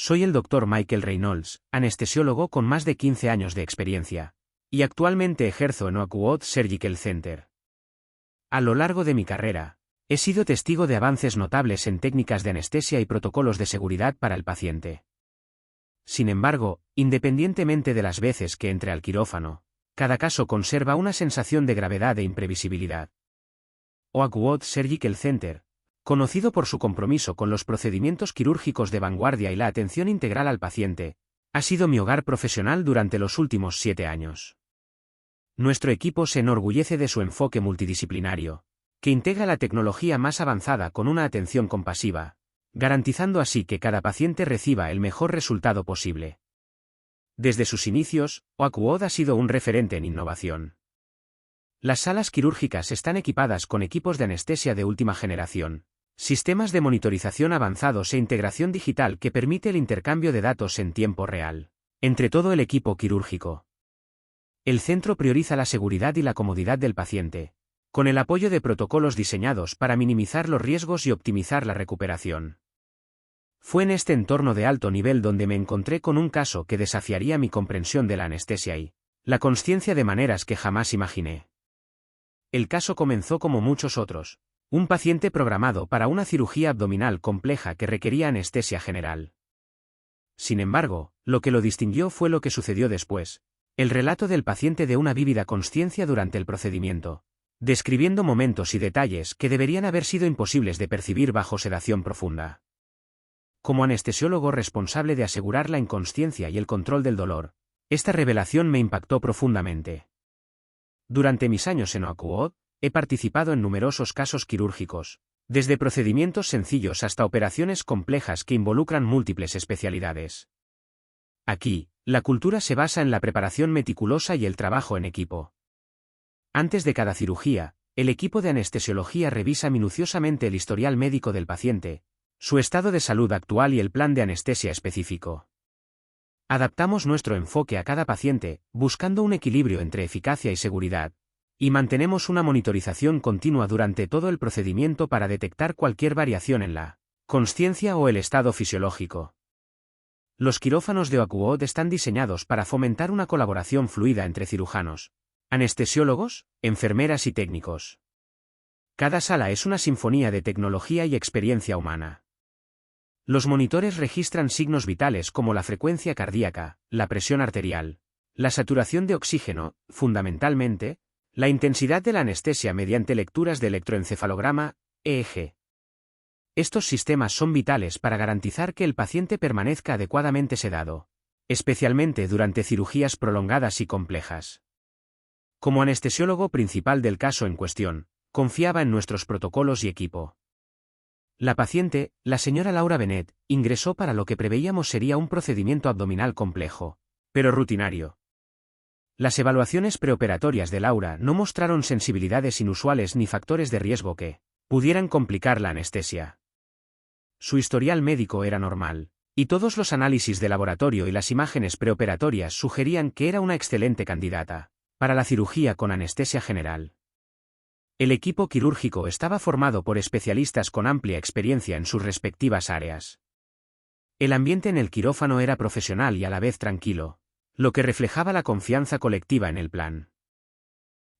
Soy el Dr. Michael Reynolds, anestesiólogo con más de 15 años de experiencia, y actualmente ejerzo en Oakwood Surgical Center. A lo largo de mi carrera, he sido testigo de avances notables en técnicas de anestesia y protocolos de seguridad para el paciente. Sin embargo, independientemente de las veces que entre al quirófano, cada caso conserva una sensación de gravedad e imprevisibilidad. Oakwood Surgical Center, conocido por su compromiso con los procedimientos quirúrgicos de vanguardia y la atención integral al paciente, ha sido mi hogar profesional durante los últimos 7 años. Nuestro equipo se enorgullece de su enfoque multidisciplinario, que integra la tecnología más avanzada con una atención compasiva, garantizando así que cada paciente reciba el mejor resultado posible. Desde sus inicios, Oakwood ha sido un referente en innovación. Las salas quirúrgicas están equipadas con equipos de anestesia de última generación, sistemas de monitorización avanzados e integración digital que permite el intercambio de datos en tiempo real entre todo el equipo quirúrgico. El centro prioriza la seguridad y la comodidad del paciente, con el apoyo de protocolos diseñados para minimizar los riesgos y optimizar la recuperación. Fue en este entorno de alto nivel donde me encontré con un caso que desafiaría mi comprensión de la anestesia y la consciencia de maneras que jamás imaginé. El caso comenzó como muchos otros, un paciente programado para una cirugía abdominal compleja que requería anestesia general. Sin embargo, lo que lo distinguió fue lo que sucedió después, el relato del paciente de una vívida consciencia durante el procedimiento, describiendo momentos y detalles que deberían haber sido imposibles de percibir bajo sedación profunda. Como anestesiólogo responsable de asegurar la inconsciencia y el control del dolor, esta revelación me impactó profundamente. Durante mis años en Oakwood, he participado en numerosos casos quirúrgicos, desde procedimientos sencillos hasta operaciones complejas que involucran múltiples especialidades. Aquí, la cultura se basa en la preparación meticulosa y el trabajo en equipo. Antes de cada cirugía, el equipo de anestesiología revisa minuciosamente el historial médico del paciente, su estado de salud actual y el plan de anestesia específico. Adaptamos nuestro enfoque a cada paciente, buscando un equilibrio entre eficacia y seguridad, y mantenemos una monitorización continua durante todo el procedimiento para detectar cualquier variación en la consciencia o el estado fisiológico. Los quirófanos de Oakwood están diseñados para fomentar una colaboración fluida entre cirujanos, anestesiólogos, enfermeras y técnicos. Cada sala es una sinfonía de tecnología y experiencia humana. Los monitores registran signos vitales como la frecuencia cardíaca, la presión arterial, la saturación de oxígeno, fundamentalmente, la intensidad de la anestesia mediante lecturas de electroencefalograma, EEG. Estos sistemas son vitales para garantizar que el paciente permanezca adecuadamente sedado, especialmente durante cirugías prolongadas y complejas. Como anestesiólogo principal del caso en cuestión, confiaba en nuestros protocolos y equipo. La paciente, la señora Laura Bennett, ingresó para lo que preveíamos sería un procedimiento abdominal complejo, pero rutinario. Las evaluaciones preoperatorias de Laura no mostraron sensibilidades inusuales ni factores de riesgo que pudieran complicar la anestesia. Su historial médico era normal, y todos los análisis de laboratorio y las imágenes preoperatorias sugerían que era una excelente candidata para la cirugía con anestesia general. El equipo quirúrgico estaba formado por especialistas con amplia experiencia en sus respectivas áreas. El ambiente en el quirófano era profesional y a la vez tranquilo, lo que reflejaba la confianza colectiva en el plan.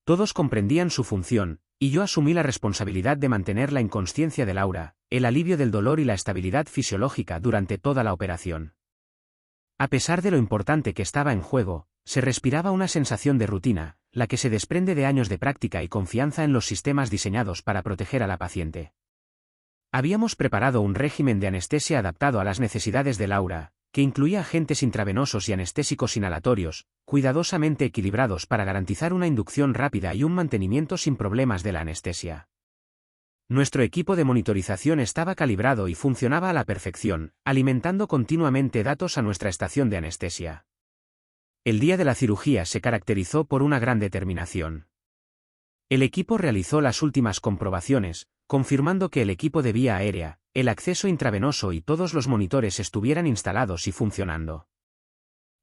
Todos comprendían su función, y yo asumí la responsabilidad de mantener la inconsciencia de Laura, el alivio del dolor y la estabilidad fisiológica durante toda la operación. A pesar de lo importante que estaba en juego, se respiraba una sensación de rutina, la que se desprende de años de práctica y confianza en los sistemas diseñados para proteger a la paciente. Habíamos preparado un régimen de anestesia adaptado a las necesidades de Laura, que incluía agentes intravenosos y anestésicos inhalatorios, cuidadosamente equilibrados para garantizar una inducción rápida y un mantenimiento sin problemas de la anestesia. Nuestro equipo de monitorización estaba calibrado y funcionaba a la perfección, alimentando continuamente datos a nuestra estación de anestesia. El día de la cirugía se caracterizó por una gran determinación. El equipo realizó las últimas comprobaciones, confirmando que el equipo de vía aérea, el acceso intravenoso y todos los monitores estuvieran instalados y funcionando.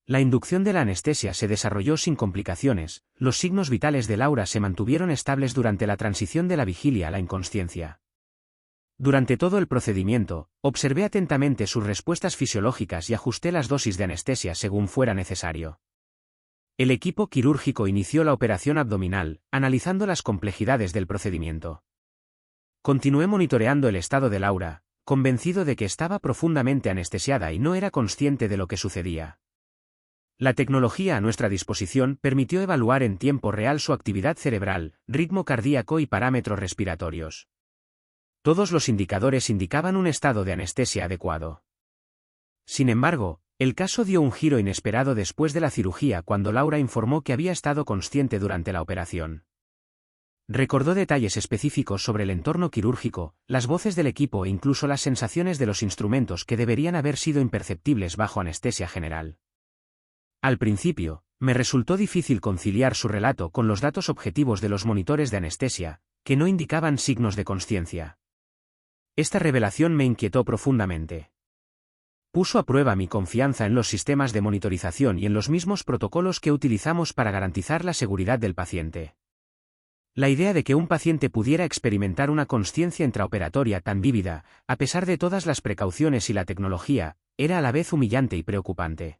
La inducción de la anestesia se desarrolló sin complicaciones, los signos vitales de Laura se mantuvieron estables durante la transición de la vigilia a la inconsciencia. Durante todo el procedimiento, observé atentamente sus respuestas fisiológicas y ajusté las dosis de anestesia según fuera necesario. El equipo quirúrgico inició la operación abdominal, analizando las complejidades del procedimiento. Continué monitoreando el estado de Laura, convencido de que estaba profundamente anestesiada y no era consciente de lo que sucedía. La tecnología a nuestra disposición permitió evaluar en tiempo real su actividad cerebral, ritmo cardíaco y parámetros respiratorios. Todos los indicadores indicaban un estado de anestesia adecuado. Sin embargo, el caso dio un giro inesperado después de la cirugía cuando Laura informó que había estado consciente durante la operación. Recordó detalles específicos sobre el entorno quirúrgico, las voces del equipo e incluso las sensaciones de los instrumentos que deberían haber sido imperceptibles bajo anestesia general. Al principio, me resultó difícil conciliar su relato con los datos objetivos de los monitores de anestesia, que no indicaban signos de consciencia. Esta revelación me inquietó profundamente. Puso a prueba mi confianza en los sistemas de monitorización y en los mismos protocolos que utilizamos para garantizar la seguridad del paciente. La idea de que un paciente pudiera experimentar una consciencia intraoperatoria tan vívida, a pesar de todas las precauciones y la tecnología, era a la vez humillante y preocupante.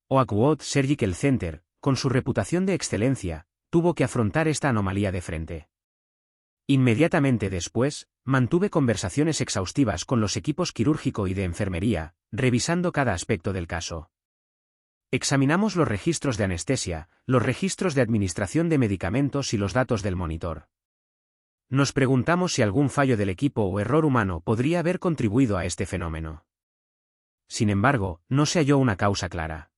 Oakwood Surgical Center, con su reputación de excelencia, tuvo que afrontar esta anomalía de frente. Inmediatamente después, mantuve conversaciones exhaustivas con los equipos quirúrgico y de enfermería, revisando cada aspecto del caso. Examinamos los registros de anestesia, los registros de administración de medicamentos y los datos del monitor. Nos preguntamos si algún fallo del equipo o error humano podría haber contribuido a este fenómeno. Sin embargo, no se halló una causa clara.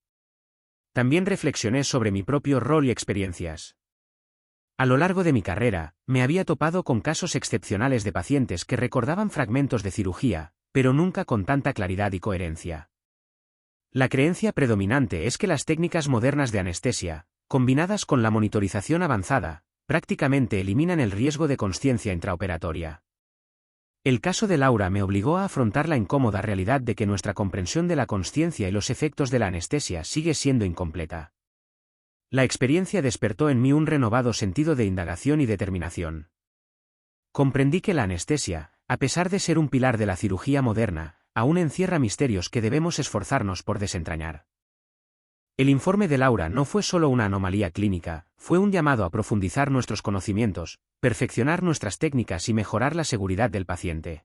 También reflexioné sobre mi propio rol y experiencias. A lo largo de mi carrera, me había topado con casos excepcionales de pacientes que recordaban fragmentos de cirugía, pero nunca con tanta claridad y coherencia. La creencia predominante es que las técnicas modernas de anestesia, combinadas con la monitorización avanzada, prácticamente eliminan el riesgo de consciencia intraoperatoria. El caso de Laura me obligó a afrontar la incómoda realidad de que nuestra comprensión de la consciencia y los efectos de la anestesia sigue siendo incompleta. La experiencia despertó en mí un renovado sentido de indagación y determinación. Comprendí que la anestesia, a pesar de ser un pilar de la cirugía moderna, aún encierra misterios que debemos esforzarnos por desentrañar. El informe de Laura no fue solo una anomalía clínica, fue un llamado a profundizar nuestros conocimientos, perfeccionar nuestras técnicas y mejorar la seguridad del paciente.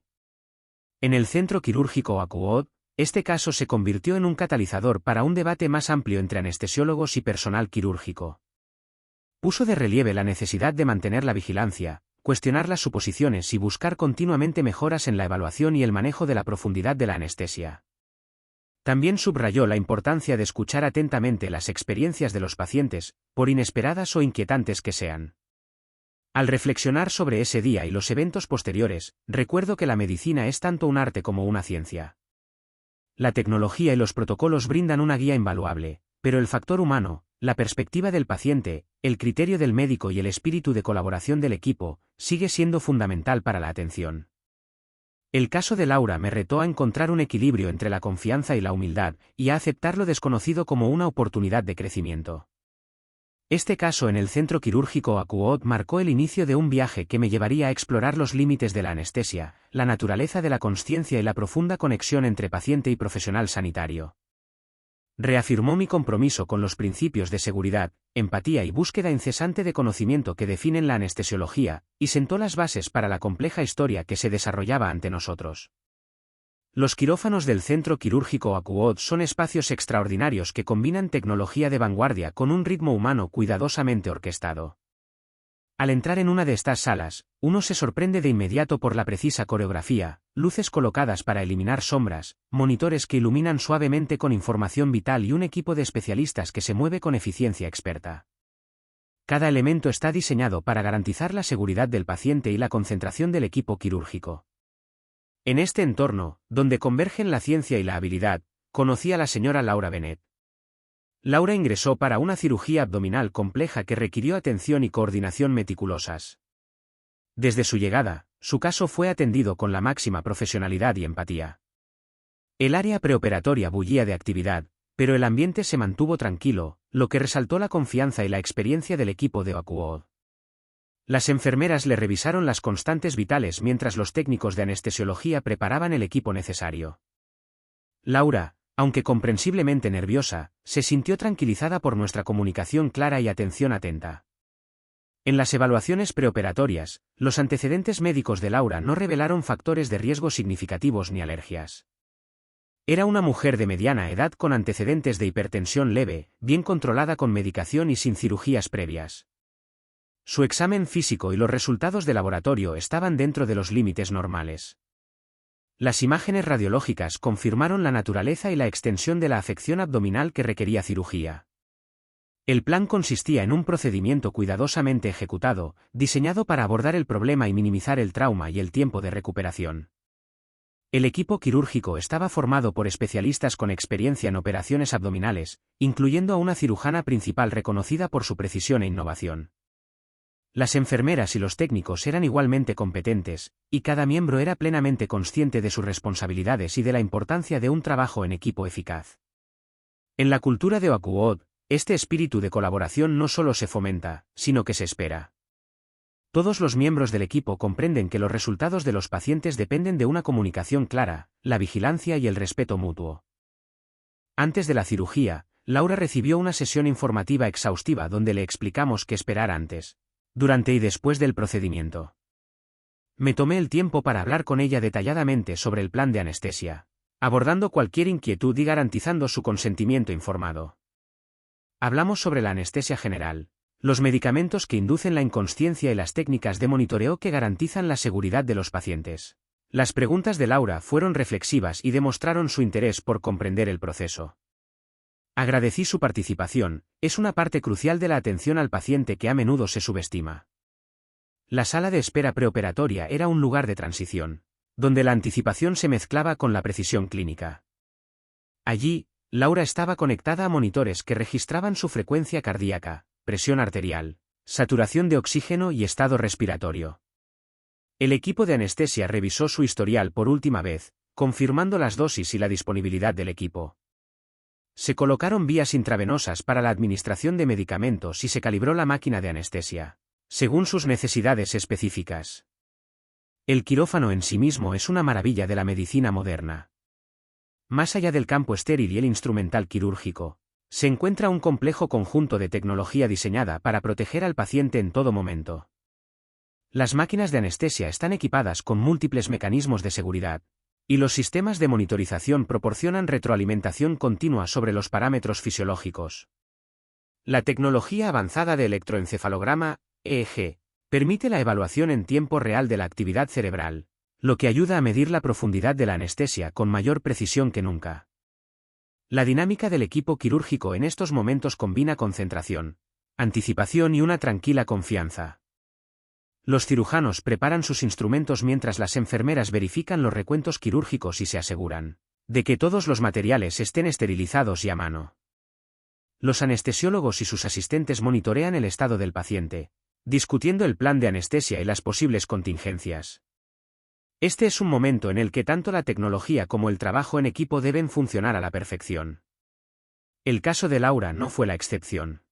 En el centro quirúrgico Oakwood, este caso se convirtió en un catalizador para un debate más amplio entre anestesiólogos y personal quirúrgico. Puso de relieve la necesidad de mantener la vigilancia, cuestionar las suposiciones y buscar continuamente mejoras en la evaluación y el manejo de la profundidad de la anestesia. También subrayó la importancia de escuchar atentamente las experiencias de los pacientes, por inesperadas o inquietantes que sean. Al reflexionar sobre ese día y los eventos posteriores, recuerdo que la medicina es tanto un arte como una ciencia. La tecnología y los protocolos brindan una guía invaluable, pero el factor humano, la perspectiva del paciente, el criterio del médico y el espíritu de colaboración del equipo, sigue siendo fundamental para la atención. El caso de Laura me retó a encontrar un equilibrio entre la confianza y la humildad, y a aceptar lo desconocido como una oportunidad de crecimiento. Este caso en el centro quirúrgico Oakwood marcó el inicio de un viaje que me llevaría a explorar los límites de la anestesia, la naturaleza de la consciencia y la profunda conexión entre paciente y profesional sanitario. Reafirmó mi compromiso con los principios de seguridad, empatía y búsqueda incesante de conocimiento que definen la anestesiología, y sentó las bases para la compleja historia que se desarrollaba ante nosotros. Los quirófanos del Centro Quirúrgico Oakwood son espacios extraordinarios que combinan tecnología de vanguardia con un ritmo humano cuidadosamente orquestado. Al entrar en una de estas salas, uno se sorprende de inmediato por la precisa coreografía, luces colocadas para eliminar sombras, monitores que iluminan suavemente con información vital y un equipo de especialistas que se mueve con eficiencia experta. Cada elemento está diseñado para garantizar la seguridad del paciente y la concentración del equipo quirúrgico. En este entorno, donde convergen la ciencia y la habilidad, conocí a la señora Laura Bennett. Laura ingresó para una cirugía abdominal compleja que requirió atención y coordinación meticulosas. Desde su llegada, su caso fue atendido con la máxima profesionalidad y empatía. El área preoperatoria bullía de actividad, pero el ambiente se mantuvo tranquilo, lo que resaltó la confianza y la experiencia del equipo de Oakwood. Las enfermeras le revisaron las constantes vitales mientras los técnicos de anestesiología preparaban el equipo necesario. Laura, aunque comprensiblemente nerviosa, se sintió tranquilizada por nuestra comunicación clara y atención atenta. En las evaluaciones preoperatorias, los antecedentes médicos de Laura no revelaron factores de riesgo significativos ni alergias. Era una mujer de mediana edad con antecedentes de hipertensión leve, bien controlada con medicación y sin cirugías previas. Su examen físico y los resultados de laboratorio estaban dentro de los límites normales. Las imágenes radiológicas confirmaron la naturaleza y la extensión de la afección abdominal que requería cirugía. El plan consistía en un procedimiento cuidadosamente ejecutado, diseñado para abordar el problema y minimizar el trauma y el tiempo de recuperación. El equipo quirúrgico estaba formado por especialistas con experiencia en operaciones abdominales, incluyendo a una cirujana principal reconocida por su precisión e innovación. Las enfermeras y los técnicos eran igualmente competentes, y cada miembro era plenamente consciente de sus responsabilidades y de la importancia de un trabajo en equipo eficaz. En la cultura de Oakwood, este espíritu de colaboración no solo se fomenta, sino que se espera. Todos los miembros del equipo comprenden que los resultados de los pacientes dependen de una comunicación clara, la vigilancia y el respeto mutuo. Antes de la cirugía, Laura recibió una sesión informativa exhaustiva donde le explicamos qué esperar antes, durante y después del procedimiento. Me tomé el tiempo para hablar con ella detalladamente sobre el plan de anestesia, abordando cualquier inquietud y garantizando su consentimiento informado. Hablamos sobre la anestesia general, los medicamentos que inducen la inconsciencia y las técnicas de monitoreo que garantizan la seguridad de los pacientes. Las preguntas de Laura fueron reflexivas y demostraron su interés por comprender el proceso. Agradecí su participación, es una parte crucial de la atención al paciente que a menudo se subestima. La sala de espera preoperatoria era un lugar de transición, donde la anticipación se mezclaba con la precisión clínica. Allí, Laura estaba conectada a monitores que registraban su frecuencia cardíaca, presión arterial, saturación de oxígeno y estado respiratorio. El equipo de anestesia revisó su historial por última vez, confirmando las dosis y la disponibilidad del equipo. Se colocaron vías intravenosas para la administración de medicamentos y se calibró la máquina de anestesia, según sus necesidades específicas. El quirófano en sí mismo es una maravilla de la medicina moderna. Más allá del campo estéril y el instrumental quirúrgico, se encuentra un complejo conjunto de tecnología diseñada para proteger al paciente en todo momento. Las máquinas de anestesia están equipadas con múltiples mecanismos de seguridad, y los sistemas de monitorización proporcionan retroalimentación continua sobre los parámetros fisiológicos. La tecnología avanzada de electroencefalograma, EEG, permite la evaluación en tiempo real de la actividad cerebral, lo que ayuda a medir la profundidad de la anestesia con mayor precisión que nunca. La dinámica del equipo quirúrgico en estos momentos combina concentración, anticipación y una tranquila confianza. Los cirujanos preparan sus instrumentos mientras las enfermeras verifican los recuentos quirúrgicos y se aseguran de que todos los materiales estén esterilizados y a mano. Los anestesiólogos y sus asistentes monitorean el estado del paciente, discutiendo el plan de anestesia y las posibles contingencias. Este es un momento en el que tanto la tecnología como el trabajo en equipo deben funcionar a la perfección. El caso de Laura no fue la excepción.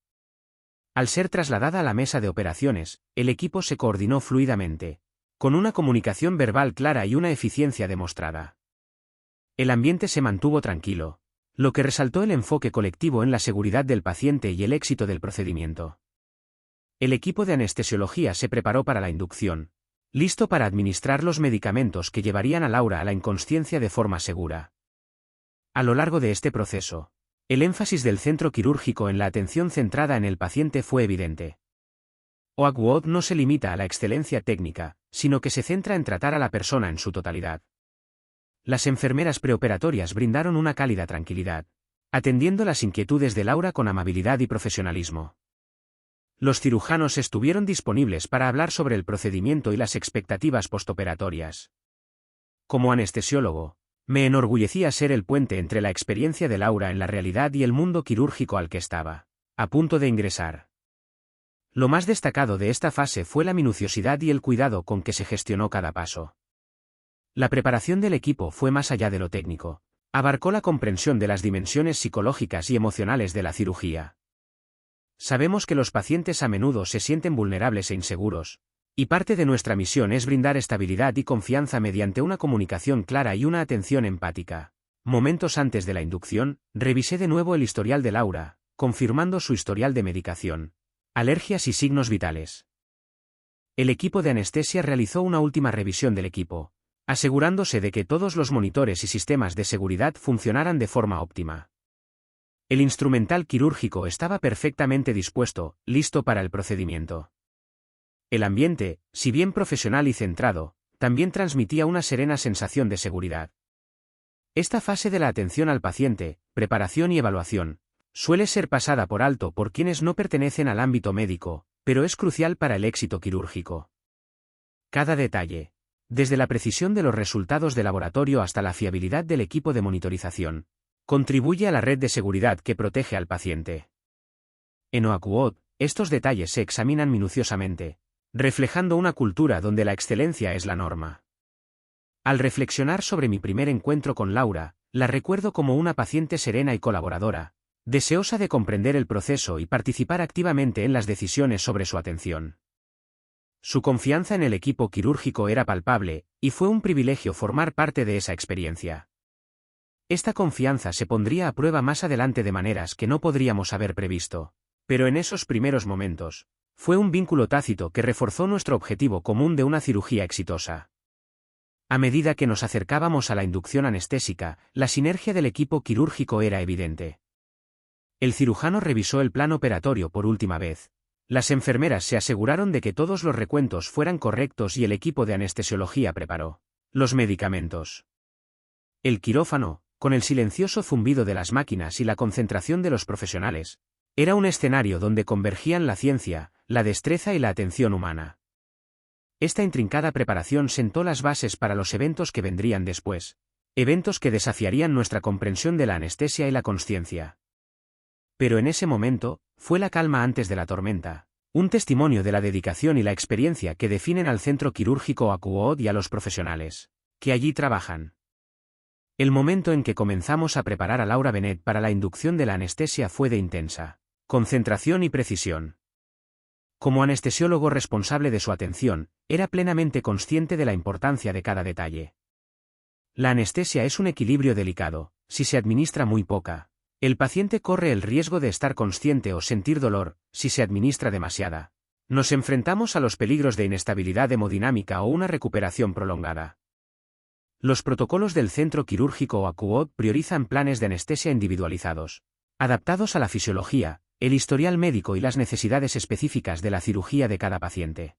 Al ser trasladada a la mesa de operaciones, el equipo se coordinó fluidamente, con una comunicación verbal clara y una eficiencia demostrada. El ambiente se mantuvo tranquilo, lo que resaltó el enfoque colectivo en la seguridad del paciente y el éxito del procedimiento. El equipo de anestesiología se preparó para la inducción, listo para administrar los medicamentos que llevarían a Laura a la inconsciencia de forma segura. A lo largo de este proceso, el énfasis del centro quirúrgico en la atención centrada en el paciente fue evidente. Oakwood no se limita a la excelencia técnica, sino que se centra en tratar a la persona en su totalidad. Las enfermeras preoperatorias brindaron una cálida tranquilidad, atendiendo las inquietudes de Laura con amabilidad y profesionalismo. Los cirujanos estuvieron disponibles para hablar sobre el procedimiento y las expectativas postoperatorias. Como anestesiólogo, me enorgullecía ser el puente entre la experiencia de Laura en la realidad y el mundo quirúrgico al que estaba a punto de ingresar. Lo más destacado de esta fase fue la minuciosidad y el cuidado con que se gestionó cada paso. La preparación del equipo fue más allá de lo técnico, abarcó la comprensión de las dimensiones psicológicas y emocionales de la cirugía. Sabemos que los pacientes a menudo se sienten vulnerables e inseguros, y parte de nuestra misión es brindar estabilidad y confianza mediante una comunicación clara y una atención empática. Momentos antes de la inducción, revisé de nuevo el historial de Laura, confirmando su historial de medicación, alergias y signos vitales. El equipo de anestesia realizó una última revisión del equipo, asegurándose de que todos los monitores y sistemas de seguridad funcionaran de forma óptima. El instrumental quirúrgico estaba perfectamente dispuesto, listo para el procedimiento. El ambiente, si bien profesional y centrado, también transmitía una serena sensación de seguridad. Esta fase de la atención al paciente, preparación y evaluación, suele ser pasada por alto por quienes no pertenecen al ámbito médico, pero es crucial para el éxito quirúrgico. Cada detalle, desde la precisión de los resultados de laboratorio hasta la fiabilidad del equipo de monitorización, contribuye a la red de seguridad que protege al paciente. En OAKU, estos detalles se examinan minuciosamente, reflejando una cultura donde la excelencia es la norma. Al reflexionar sobre mi primer encuentro con Laura, la recuerdo como una paciente serena y colaboradora, deseosa de comprender el proceso y participar activamente en las decisiones sobre su atención. Su confianza en el equipo quirúrgico era palpable, y fue un privilegio formar parte de esa experiencia. Esta confianza se pondría a prueba más adelante de maneras que no podríamos haber previsto, pero en esos primeros momentos, fue un vínculo tácito que reforzó nuestro objetivo común de una cirugía exitosa. A medida que nos acercábamos a la inducción anestésica, la sinergia del equipo quirúrgico era evidente. El cirujano revisó el plan operatorio por última vez. Las enfermeras se aseguraron de que todos los recuentos fueran correctos y el equipo de anestesiología preparó los medicamentos. El quirófano, con el silencioso zumbido de las máquinas y la concentración de los profesionales, era un escenario donde convergían la ciencia, la destreza y la atención humana. Esta intrincada preparación sentó las bases para los eventos que vendrían después, eventos que desafiarían nuestra comprensión de la anestesia y la consciencia. Pero en ese momento, fue la calma antes de la tormenta, un testimonio de la dedicación y la experiencia que definen al centro quirúrgico OAKU y a los profesionales que allí trabajan. El momento en que comenzamos a preparar a Laura Bennett para la inducción de la anestesia fue de intensa concentración y precisión. Como anestesiólogo responsable de su atención, era plenamente consciente de la importancia de cada detalle. La anestesia es un equilibrio delicado. Si se administra muy poca, el paciente corre el riesgo de estar consciente o sentir dolor. Si se administra demasiada, nos enfrentamos a los peligros de inestabilidad hemodinámica o una recuperación prolongada. Los protocolos del centro quirúrgico OAKU priorizan planes de anestesia individualizados, adaptados a la fisiología, el historial médico y las necesidades específicas de la cirugía de cada paciente.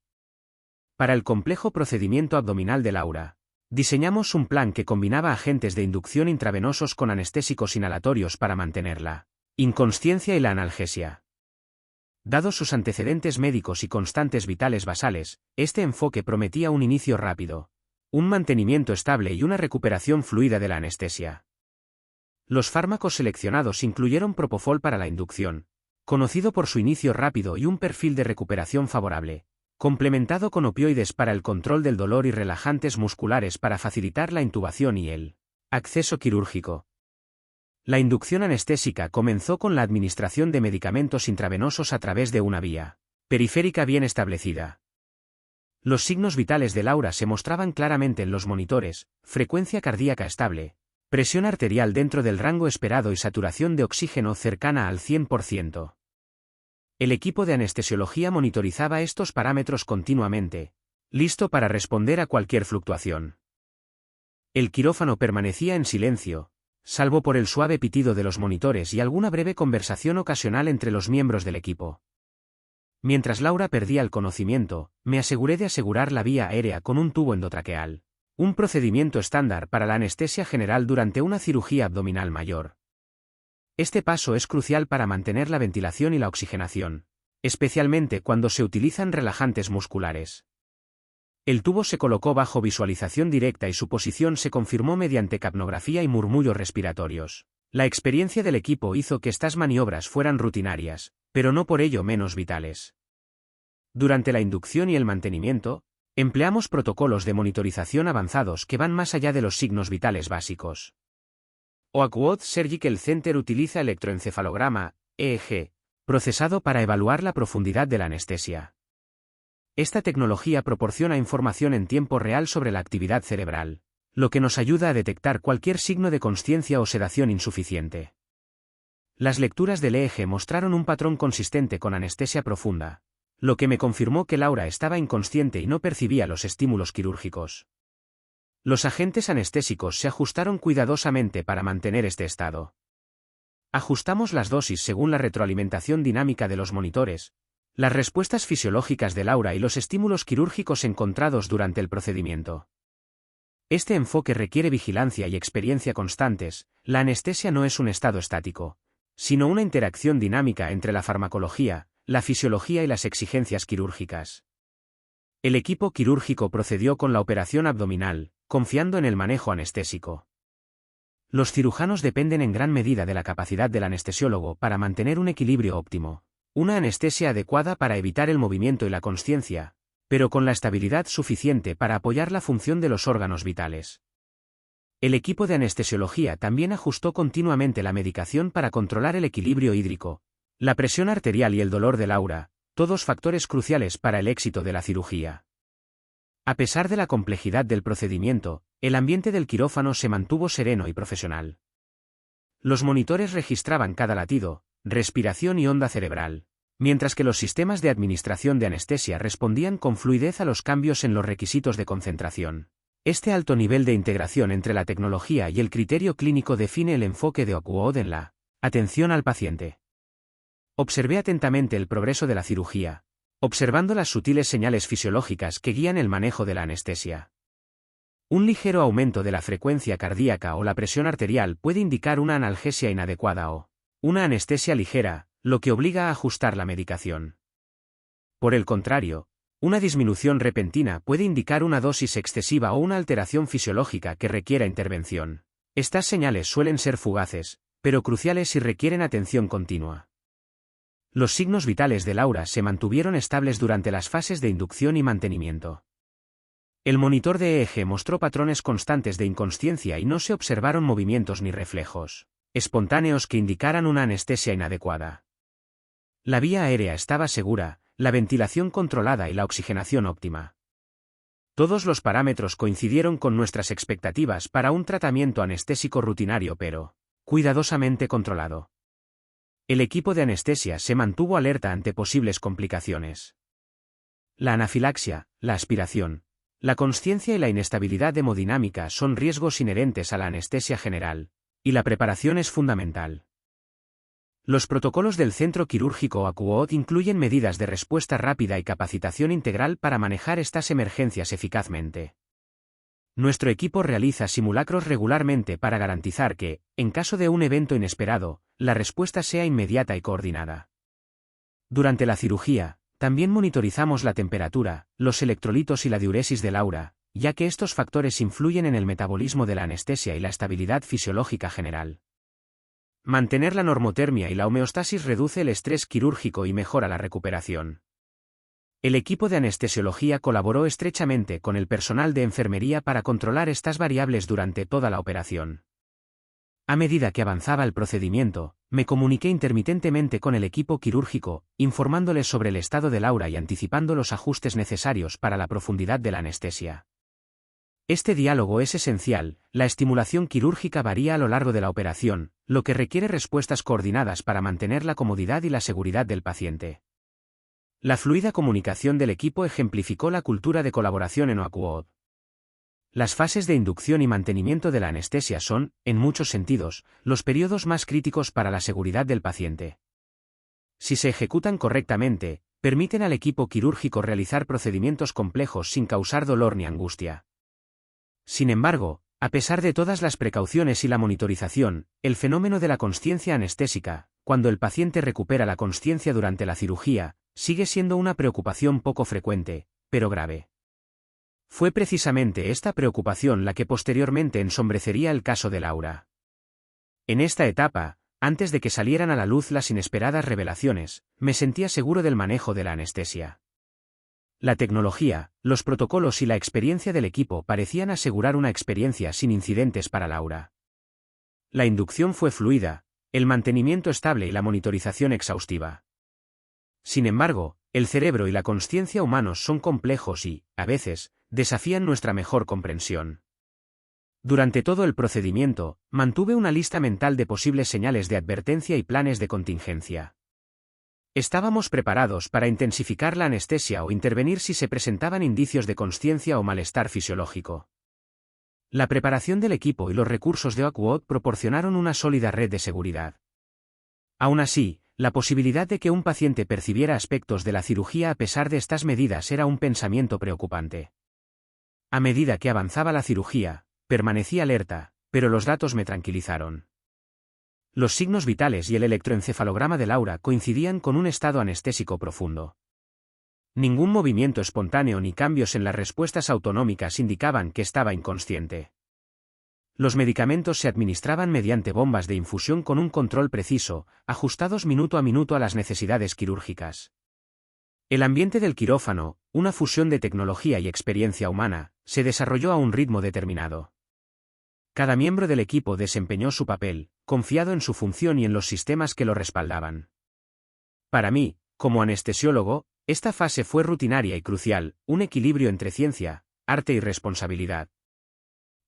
Para el complejo procedimiento abdominal de Laura, diseñamos un plan que combinaba agentes de inducción intravenosos con anestésicos inhalatorios para mantener la inconsciencia y la analgesia. Dados sus antecedentes médicos y constantes vitales basales, este enfoque prometía un inicio rápido, un mantenimiento estable y una recuperación fluida de la anestesia. Los fármacos seleccionados incluyeron propofol para la inducción, conocido por su inicio rápido y un perfil de recuperación favorable, complementado con opioides para el control del dolor y relajantes musculares para facilitar la intubación y el acceso quirúrgico. La inducción anestésica comenzó con la administración de medicamentos intravenosos a través de una vía periférica bien establecida. Los signos vitales de Laura se mostraban claramente en los monitores: frecuencia cardíaca estable, presión arterial dentro del rango esperado y saturación de oxígeno cercana al 100%. El equipo de anestesiología monitorizaba estos parámetros continuamente, listo para responder a cualquier fluctuación. El quirófano permanecía en silencio, salvo por el suave pitido de los monitores y alguna breve conversación ocasional entre los miembros del equipo. Mientras Laura perdía el conocimiento, me aseguré de asegurar la vía aérea con un tubo endotraqueal, un procedimiento estándar para la anestesia general durante una cirugía abdominal mayor. Este paso es crucial para mantener la ventilación y la oxigenación, especialmente cuando se utilizan relajantes musculares. El tubo se colocó bajo visualización directa y su posición se confirmó mediante capnografía y murmullos respiratorios. La experiencia del equipo hizo que estas maniobras fueran rutinarias, pero no por ello menos vitales. Durante la inducción y el mantenimiento, empleamos protocolos de monitorización avanzados que van más allá de los signos vitales básicos. OAKU Surgical Center utiliza electroencefalograma, EEG, procesado para evaluar la profundidad de la anestesia. Esta tecnología proporciona información en tiempo real sobre la actividad cerebral, lo que nos ayuda a detectar cualquier signo de consciencia o sedación insuficiente. Las lecturas del EEG mostraron un patrón consistente con anestesia profunda, lo que me confirmó que Laura estaba inconsciente y no percibía los estímulos quirúrgicos. Los agentes anestésicos se ajustaron cuidadosamente para mantener este estado. Ajustamos las dosis según la retroalimentación dinámica de los monitores, las respuestas fisiológicas de Laura y los estímulos quirúrgicos encontrados durante el procedimiento. Este enfoque requiere vigilancia y experiencia constantes. La anestesia no es un estado estático, sino una interacción dinámica entre la farmacología, la fisiología y las exigencias quirúrgicas. El equipo quirúrgico procedió con la operación abdominal, confiando en el manejo anestésico. Los cirujanos dependen en gran medida de la capacidad del anestesiólogo para mantener un equilibrio óptimo, una anestesia adecuada para evitar el movimiento y la consciencia, pero con la estabilidad suficiente para apoyar la función de los órganos vitales. El equipo de anestesiología también ajustó continuamente la medicación para controlar el equilibrio hídrico, la presión arterial y el dolor de Laura, todos factores cruciales para el éxito de la cirugía. A pesar de la complejidad del procedimiento, el ambiente del quirófano se mantuvo sereno y profesional. Los monitores registraban cada latido, respiración y onda cerebral, mientras que los sistemas de administración de anestesia respondían con fluidez a los cambios en los requisitos de concentración. Este alto nivel de integración entre la tecnología y el criterio clínico define el enfoque de OAKU en la atención al paciente. Observé atentamente el progreso de la cirugía, observando las sutiles señales fisiológicas que guían el manejo de la anestesia. Un ligero aumento de la frecuencia cardíaca o la presión arterial puede indicar una analgesia inadecuada o una anestesia ligera, lo que obliga a ajustar la medicación. Por el contrario, una disminución repentina puede indicar una dosis excesiva o una alteración fisiológica que requiera intervención. Estas señales suelen ser fugaces, pero cruciales y requieren atención continua. Los signos vitales de Laura se mantuvieron estables durante las fases de inducción y mantenimiento. El monitor de EEG mostró patrones constantes de inconsciencia y no se observaron movimientos ni reflejos espontáneos que indicaran una anestesia inadecuada. La vía aérea estaba segura, la ventilación controlada y la oxigenación óptima. Todos los parámetros coincidieron con nuestras expectativas para un tratamiento anestésico rutinario pero cuidadosamente controlado. El equipo de anestesia se mantuvo alerta ante posibles complicaciones. La anafilaxia, la aspiración, la consciencia y la inestabilidad hemodinámica son riesgos inherentes a la anestesia general, y la preparación es fundamental. Los protocolos del centro quirúrgico OAKU incluyen medidas de respuesta rápida y capacitación integral para manejar estas emergencias eficazmente. Nuestro equipo realiza simulacros regularmente para garantizar que, en caso de un evento inesperado, la respuesta sea inmediata y coordinada. Durante la cirugía, también monitorizamos la temperatura, los electrolitos y la diuresis de Laura, ya que estos factores influyen en el metabolismo de la anestesia y la estabilidad fisiológica general. Mantener la normotermia y la homeostasis reduce el estrés quirúrgico y mejora la recuperación. El equipo de anestesiología colaboró estrechamente con el personal de enfermería para controlar estas variables durante toda la operación. A medida que avanzaba el procedimiento, me comuniqué intermitentemente con el equipo quirúrgico, informándoles sobre el estado de Laura y anticipando los ajustes necesarios para la profundidad de la anestesia. Este diálogo es esencial. La estimulación quirúrgica varía a lo largo de la operación, lo que requiere respuestas coordinadas para mantener la comodidad y la seguridad del paciente. La fluida comunicación del equipo ejemplificó la cultura de colaboración en OAKU. Las fases de inducción y mantenimiento de la anestesia son, en muchos sentidos, los periodos más críticos para la seguridad del paciente. Si se ejecutan correctamente, permiten al equipo quirúrgico realizar procedimientos complejos sin causar dolor ni angustia. Sin embargo, a pesar de todas las precauciones y la monitorización, el fenómeno de la consciencia anestésica, cuando el paciente recupera la consciencia durante la cirugía, sigue siendo una preocupación poco frecuente, pero grave. Fue precisamente esta preocupación la que posteriormente ensombrecería el caso de Laura. En esta etapa, antes de que salieran a la luz las inesperadas revelaciones, me sentía seguro del manejo de la anestesia. La tecnología, los protocolos y la experiencia del equipo parecían asegurar una experiencia sin incidentes para Laura. La inducción fue fluida, el mantenimiento estable y la monitorización exhaustiva. Sin embargo, el cerebro y la consciencia humanos son complejos y, a veces, desafían nuestra mejor comprensión. Durante todo el procedimiento, mantuve una lista mental de posibles señales de advertencia y planes de contingencia. Estábamos preparados para intensificar la anestesia o intervenir si se presentaban indicios de consciencia o malestar fisiológico. La preparación del equipo y los recursos de Oakwood proporcionaron una sólida red de seguridad. Aún así, la posibilidad de que un paciente percibiera aspectos de la cirugía a pesar de estas medidas era un pensamiento preocupante. A medida que avanzaba la cirugía, permanecí alerta, pero los datos me tranquilizaron. Los signos vitales y el electroencefalograma de Laura coincidían con un estado anestésico profundo. Ningún movimiento espontáneo ni cambios en las respuestas autonómicas indicaban que estaba inconsciente. Los medicamentos se administraban mediante bombas de infusión con un control preciso, ajustados minuto a minuto a las necesidades quirúrgicas. El ambiente del quirófano, una fusión de tecnología y experiencia humana, se desarrolló a un ritmo determinado. Cada miembro del equipo desempeñó su papel, confiado en su función y en los sistemas que lo respaldaban. Para mí, como anestesiólogo, esta fase fue rutinaria y crucial, un equilibrio entre ciencia, arte y responsabilidad.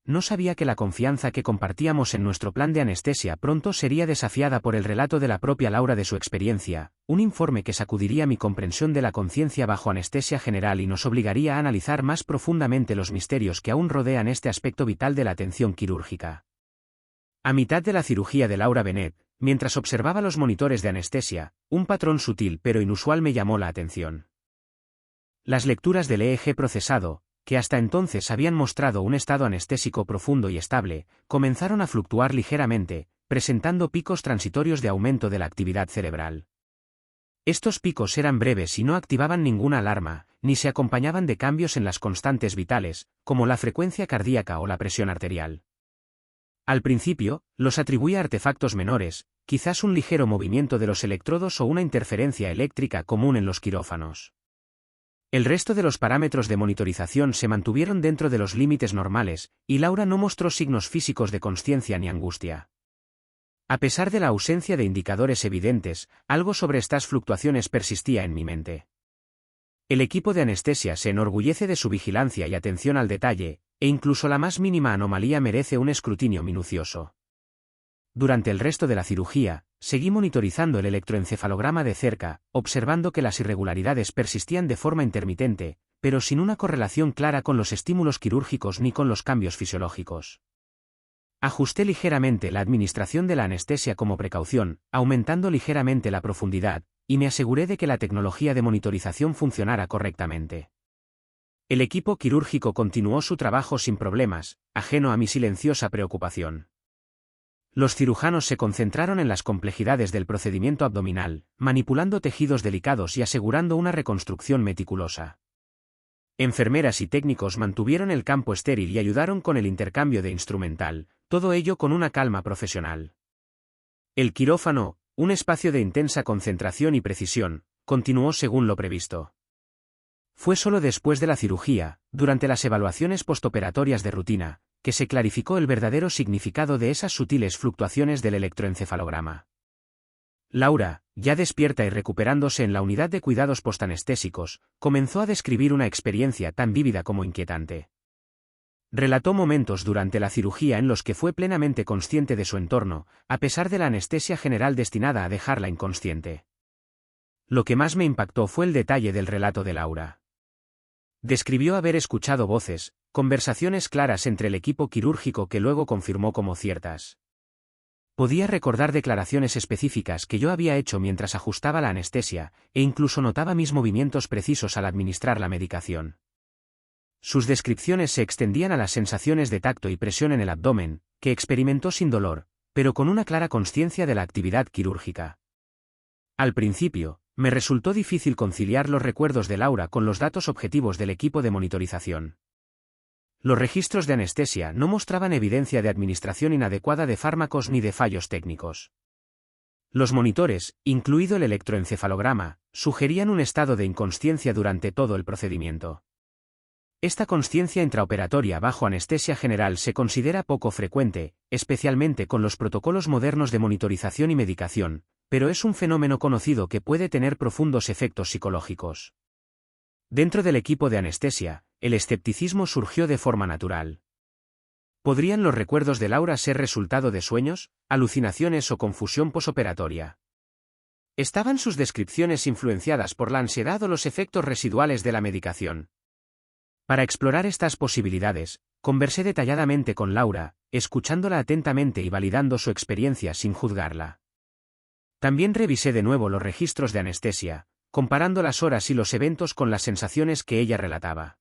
No sabía que la confianza que compartíamos en nuestro plan de anestesia pronto sería desafiada por el relato de la propia Laura de su experiencia, un informe que sacudiría mi comprensión de la conciencia bajo anestesia general y nos obligaría a analizar más profundamente los misterios que aún rodean este aspecto vital de la atención quirúrgica. A mitad de la cirugía de Laura Bennett, mientras observaba los monitores de anestesia, un patrón sutil pero inusual me llamó la atención. Las lecturas del EEG procesado, que hasta entonces habían mostrado un estado anestésico profundo y estable, comenzaron a fluctuar ligeramente, presentando picos transitorios de aumento de la actividad cerebral. Estos picos eran breves y no activaban ninguna alarma, ni se acompañaban de cambios en las constantes vitales, como la frecuencia cardíaca o la presión arterial. Al principio, los atribuía a artefactos menores, quizás un ligero movimiento de los electrodos o una interferencia eléctrica común en los quirófanos. El resto de los parámetros de monitorización se mantuvieron dentro de los límites normales, y Laura no mostró signos físicos de consciencia ni angustia. A pesar de la ausencia de indicadores evidentes, algo sobre estas fluctuaciones persistía en mi mente. El equipo de anestesia se enorgullece de su vigilancia y atención al detalle, e incluso la más mínima anomalía merece un escrutinio minucioso. Durante el resto de la cirugía, seguí monitorizando el electroencefalograma de cerca, observando que las irregularidades persistían de forma intermitente, pero sin una correlación clara con los estímulos quirúrgicos ni con los cambios fisiológicos. Ajusté ligeramente la administración de la anestesia como precaución, aumentando ligeramente la profundidad, y me aseguré de que la tecnología de monitorización funcionara correctamente. El equipo quirúrgico continuó su trabajo sin problemas, ajeno a mi silenciosa preocupación. Los cirujanos se concentraron en las complejidades del procedimiento abdominal, manipulando tejidos delicados y asegurando una reconstrucción meticulosa. Enfermeras y técnicos mantuvieron el campo estéril y ayudaron con el intercambio de instrumental, todo ello con una calma profesional. El quirófano, un espacio de intensa concentración y precisión, continuó según lo previsto. Fue solo después de la cirugía, durante las evaluaciones postoperatorias de rutina, que se clarificó el verdadero significado de esas sutiles fluctuaciones del electroencefalograma. Laura, ya despierta y recuperándose en la unidad de cuidados postanestésicos, comenzó a describir una experiencia tan vívida como inquietante. Relató momentos durante la cirugía en los que fue plenamente consciente de su entorno, a pesar de la anestesia general destinada a dejarla inconsciente. Lo que más me impactó fue el detalle del relato de Laura. Describió haber escuchado voces, conversaciones claras entre el equipo quirúrgico que luego confirmó como ciertas. Podía recordar declaraciones específicas que yo había hecho mientras ajustaba la anestesia, e incluso notaba mis movimientos precisos al administrar la medicación. Sus descripciones se extendían a las sensaciones de tacto y presión en el abdomen, que experimentó sin dolor, pero con una clara consciencia de la actividad quirúrgica. Al principio, me resultó difícil conciliar los recuerdos de Laura con los datos objetivos del equipo de monitorización. Los registros de anestesia no mostraban evidencia de administración inadecuada de fármacos ni de fallos técnicos. Los monitores, incluido el electroencefalograma, sugerían un estado de inconsciencia durante todo el procedimiento. Esta consciencia intraoperatoria bajo anestesia general se considera poco frecuente, especialmente con los protocolos modernos de monitorización y medicación, pero es un fenómeno conocido que puede tener profundos efectos psicológicos. Dentro del equipo de anestesia, el escepticismo surgió de forma natural. ¿Podrían los recuerdos de Laura ser resultado de sueños, alucinaciones o confusión posoperatoria? ¿Estaban sus descripciones influenciadas por la ansiedad o los efectos residuales de la medicación? Para explorar estas posibilidades, conversé detalladamente con Laura, escuchándola atentamente y validando su experiencia sin juzgarla. También revisé de nuevo los registros de anestesia, comparando las horas y los eventos con las sensaciones que ella relataba.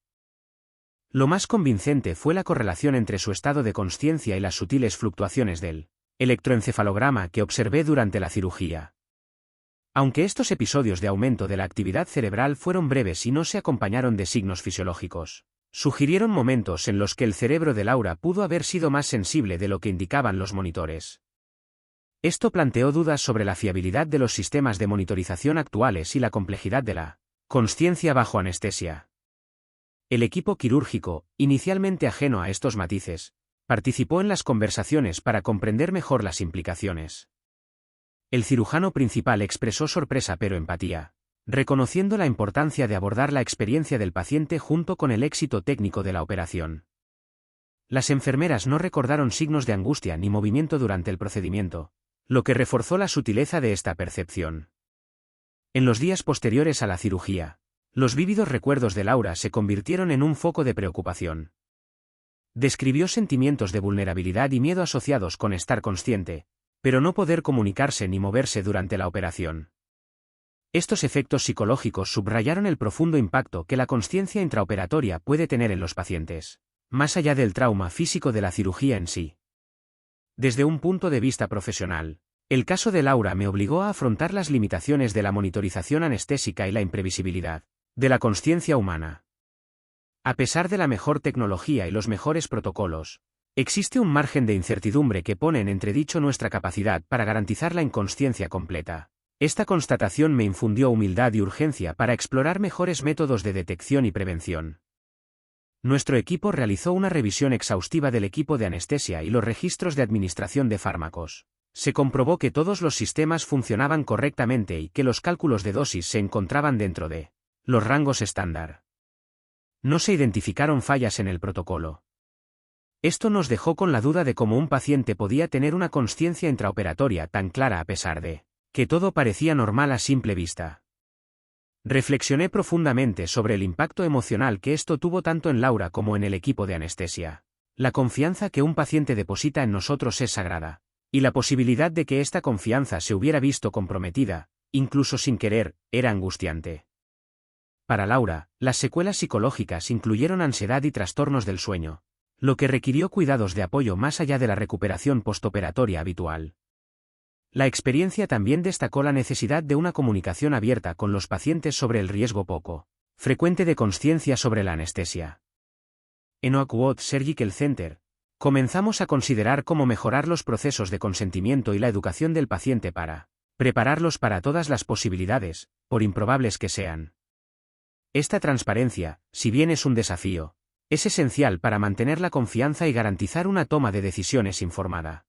Lo más convincente fue la correlación entre su estado de consciencia y las sutiles fluctuaciones del electroencefalograma que observé durante la cirugía. Aunque estos episodios de aumento de la actividad cerebral fueron breves y no se acompañaron de signos fisiológicos, sugirieron momentos en los que el cerebro de Laura pudo haber sido más sensible de lo que indicaban los monitores. Esto planteó dudas sobre la fiabilidad de los sistemas de monitorización actuales y la complejidad de la consciencia bajo anestesia. El equipo quirúrgico, inicialmente ajeno a estos matices, participó en las conversaciones para comprender mejor las implicaciones. El cirujano principal expresó sorpresa pero empatía, reconociendo la importancia de abordar la experiencia del paciente junto con el éxito técnico de la operación. Las enfermeras no recordaron signos de angustia ni movimiento durante el procedimiento, lo que reforzó la sutileza de esta percepción. En los días posteriores a la cirugía, los vívidos recuerdos de Laura se convirtieron en un foco de preocupación. Describió sentimientos de vulnerabilidad y miedo asociados con estar consciente, pero no poder comunicarse ni moverse durante la operación. Estos efectos psicológicos subrayaron el profundo impacto que la consciencia intraoperatoria puede tener en los pacientes, más allá del trauma físico de la cirugía en sí. Desde un punto de vista profesional, el caso de Laura me obligó a afrontar las limitaciones de la monitorización anestésica y la imprevisibilidad de la consciencia humana. A pesar de la mejor tecnología y los mejores protocolos, existe un margen de incertidumbre que pone en entredicho nuestra capacidad para garantizar la inconsciencia completa. Esta constatación me infundió humildad y urgencia para explorar mejores métodos de detección y prevención. Nuestro equipo realizó una revisión exhaustiva del equipo de anestesia y los registros de administración de fármacos. Se comprobó que todos los sistemas funcionaban correctamente y que los cálculos de dosis se encontraban dentro de los rangos estándar. No se identificaron fallas en el protocolo. Esto nos dejó con la duda de cómo un paciente podía tener una consciencia intraoperatoria tan clara a pesar de que todo parecía normal a simple vista. Reflexioné profundamente sobre el impacto emocional que esto tuvo tanto en Laura como en el equipo de anestesia. La confianza que un paciente deposita en nosotros es sagrada, y la posibilidad de que esta confianza se hubiera visto comprometida, incluso sin querer, era angustiante. Para Laura, las secuelas psicológicas incluyeron ansiedad y trastornos del sueño, lo que requirió cuidados de apoyo más allá de la recuperación postoperatoria habitual. La experiencia también destacó la necesidad de una comunicación abierta con los pacientes sobre el riesgo poco frecuente de consciencia sobre la anestesia. En Oakwood Surgical Center, comenzamos a considerar cómo mejorar los procesos de consentimiento y la educación del paciente para prepararlos para todas las posibilidades, por improbables que sean. Esta transparencia, si bien es un desafío, es esencial para mantener la confianza y garantizar una toma de decisiones informada.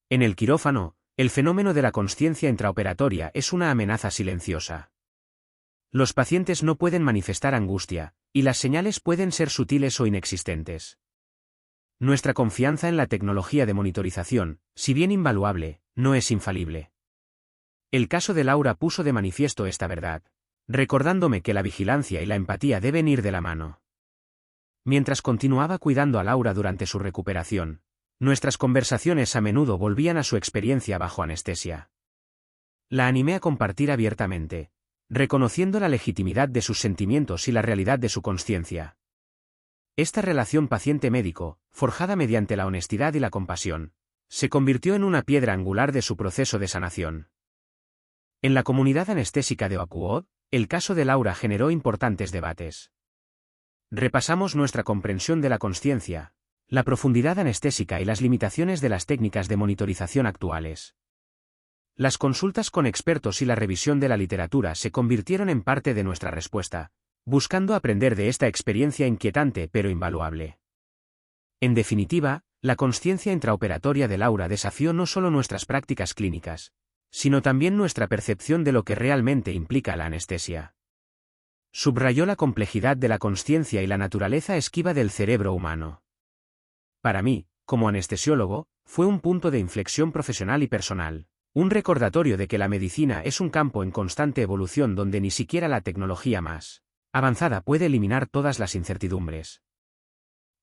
En el quirófano, el fenómeno de la consciencia intraoperatoria es una amenaza silenciosa. Los pacientes no pueden manifestar angustia, y las señales pueden ser sutiles o inexistentes. Nuestra confianza en la tecnología de monitorización, si bien invaluable, no es infalible. El caso de Laura puso de manifiesto esta verdad, recordándome que la vigilancia y la empatía deben ir de la mano. Mientras continuaba cuidando a Laura durante su recuperación, nuestras conversaciones a menudo volvían a su experiencia bajo anestesia. La animé a compartir abiertamente, reconociendo la legitimidad de sus sentimientos y la realidad de su consciencia. Esta relación paciente-médico, forjada mediante la honestidad y la compasión, se convirtió en una piedra angular de su proceso de sanación. En la comunidad anestésica de Oakwood, el caso de Laura generó importantes debates. Repasamos nuestra comprensión de la consciencia, la profundidad anestésica y las limitaciones de las técnicas de monitorización actuales. Las consultas con expertos y la revisión de la literatura se convirtieron en parte de nuestra respuesta, buscando aprender de esta experiencia inquietante pero invaluable. En definitiva, la consciencia intraoperatoria de Laura desafió no solo nuestras prácticas clínicas, sino también nuestra percepción de lo que realmente implica la anestesia. Subrayó la complejidad de la consciencia y la naturaleza esquiva del cerebro humano. Para mí, como anestesiólogo, fue un punto de inflexión profesional y personal, un recordatorio de que la medicina es un campo en constante evolución donde ni siquiera la tecnología más avanzada puede eliminar todas las incertidumbres.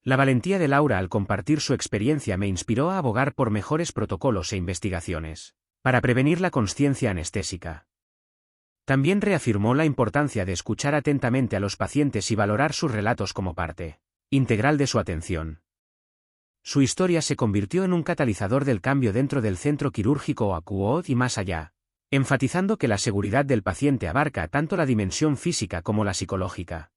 La valentía de Laura al compartir su experiencia me inspiró a abogar por mejores protocolos e investigaciones para prevenir la consciencia anestésica. También reafirmó la importancia de escuchar atentamente a los pacientes y valorar sus relatos como parte integral de su atención. Su historia se convirtió en un catalizador del cambio dentro del centro quirúrgico AQOD y más allá, enfatizando que la seguridad del paciente abarca tanto la dimensión física como la psicológica.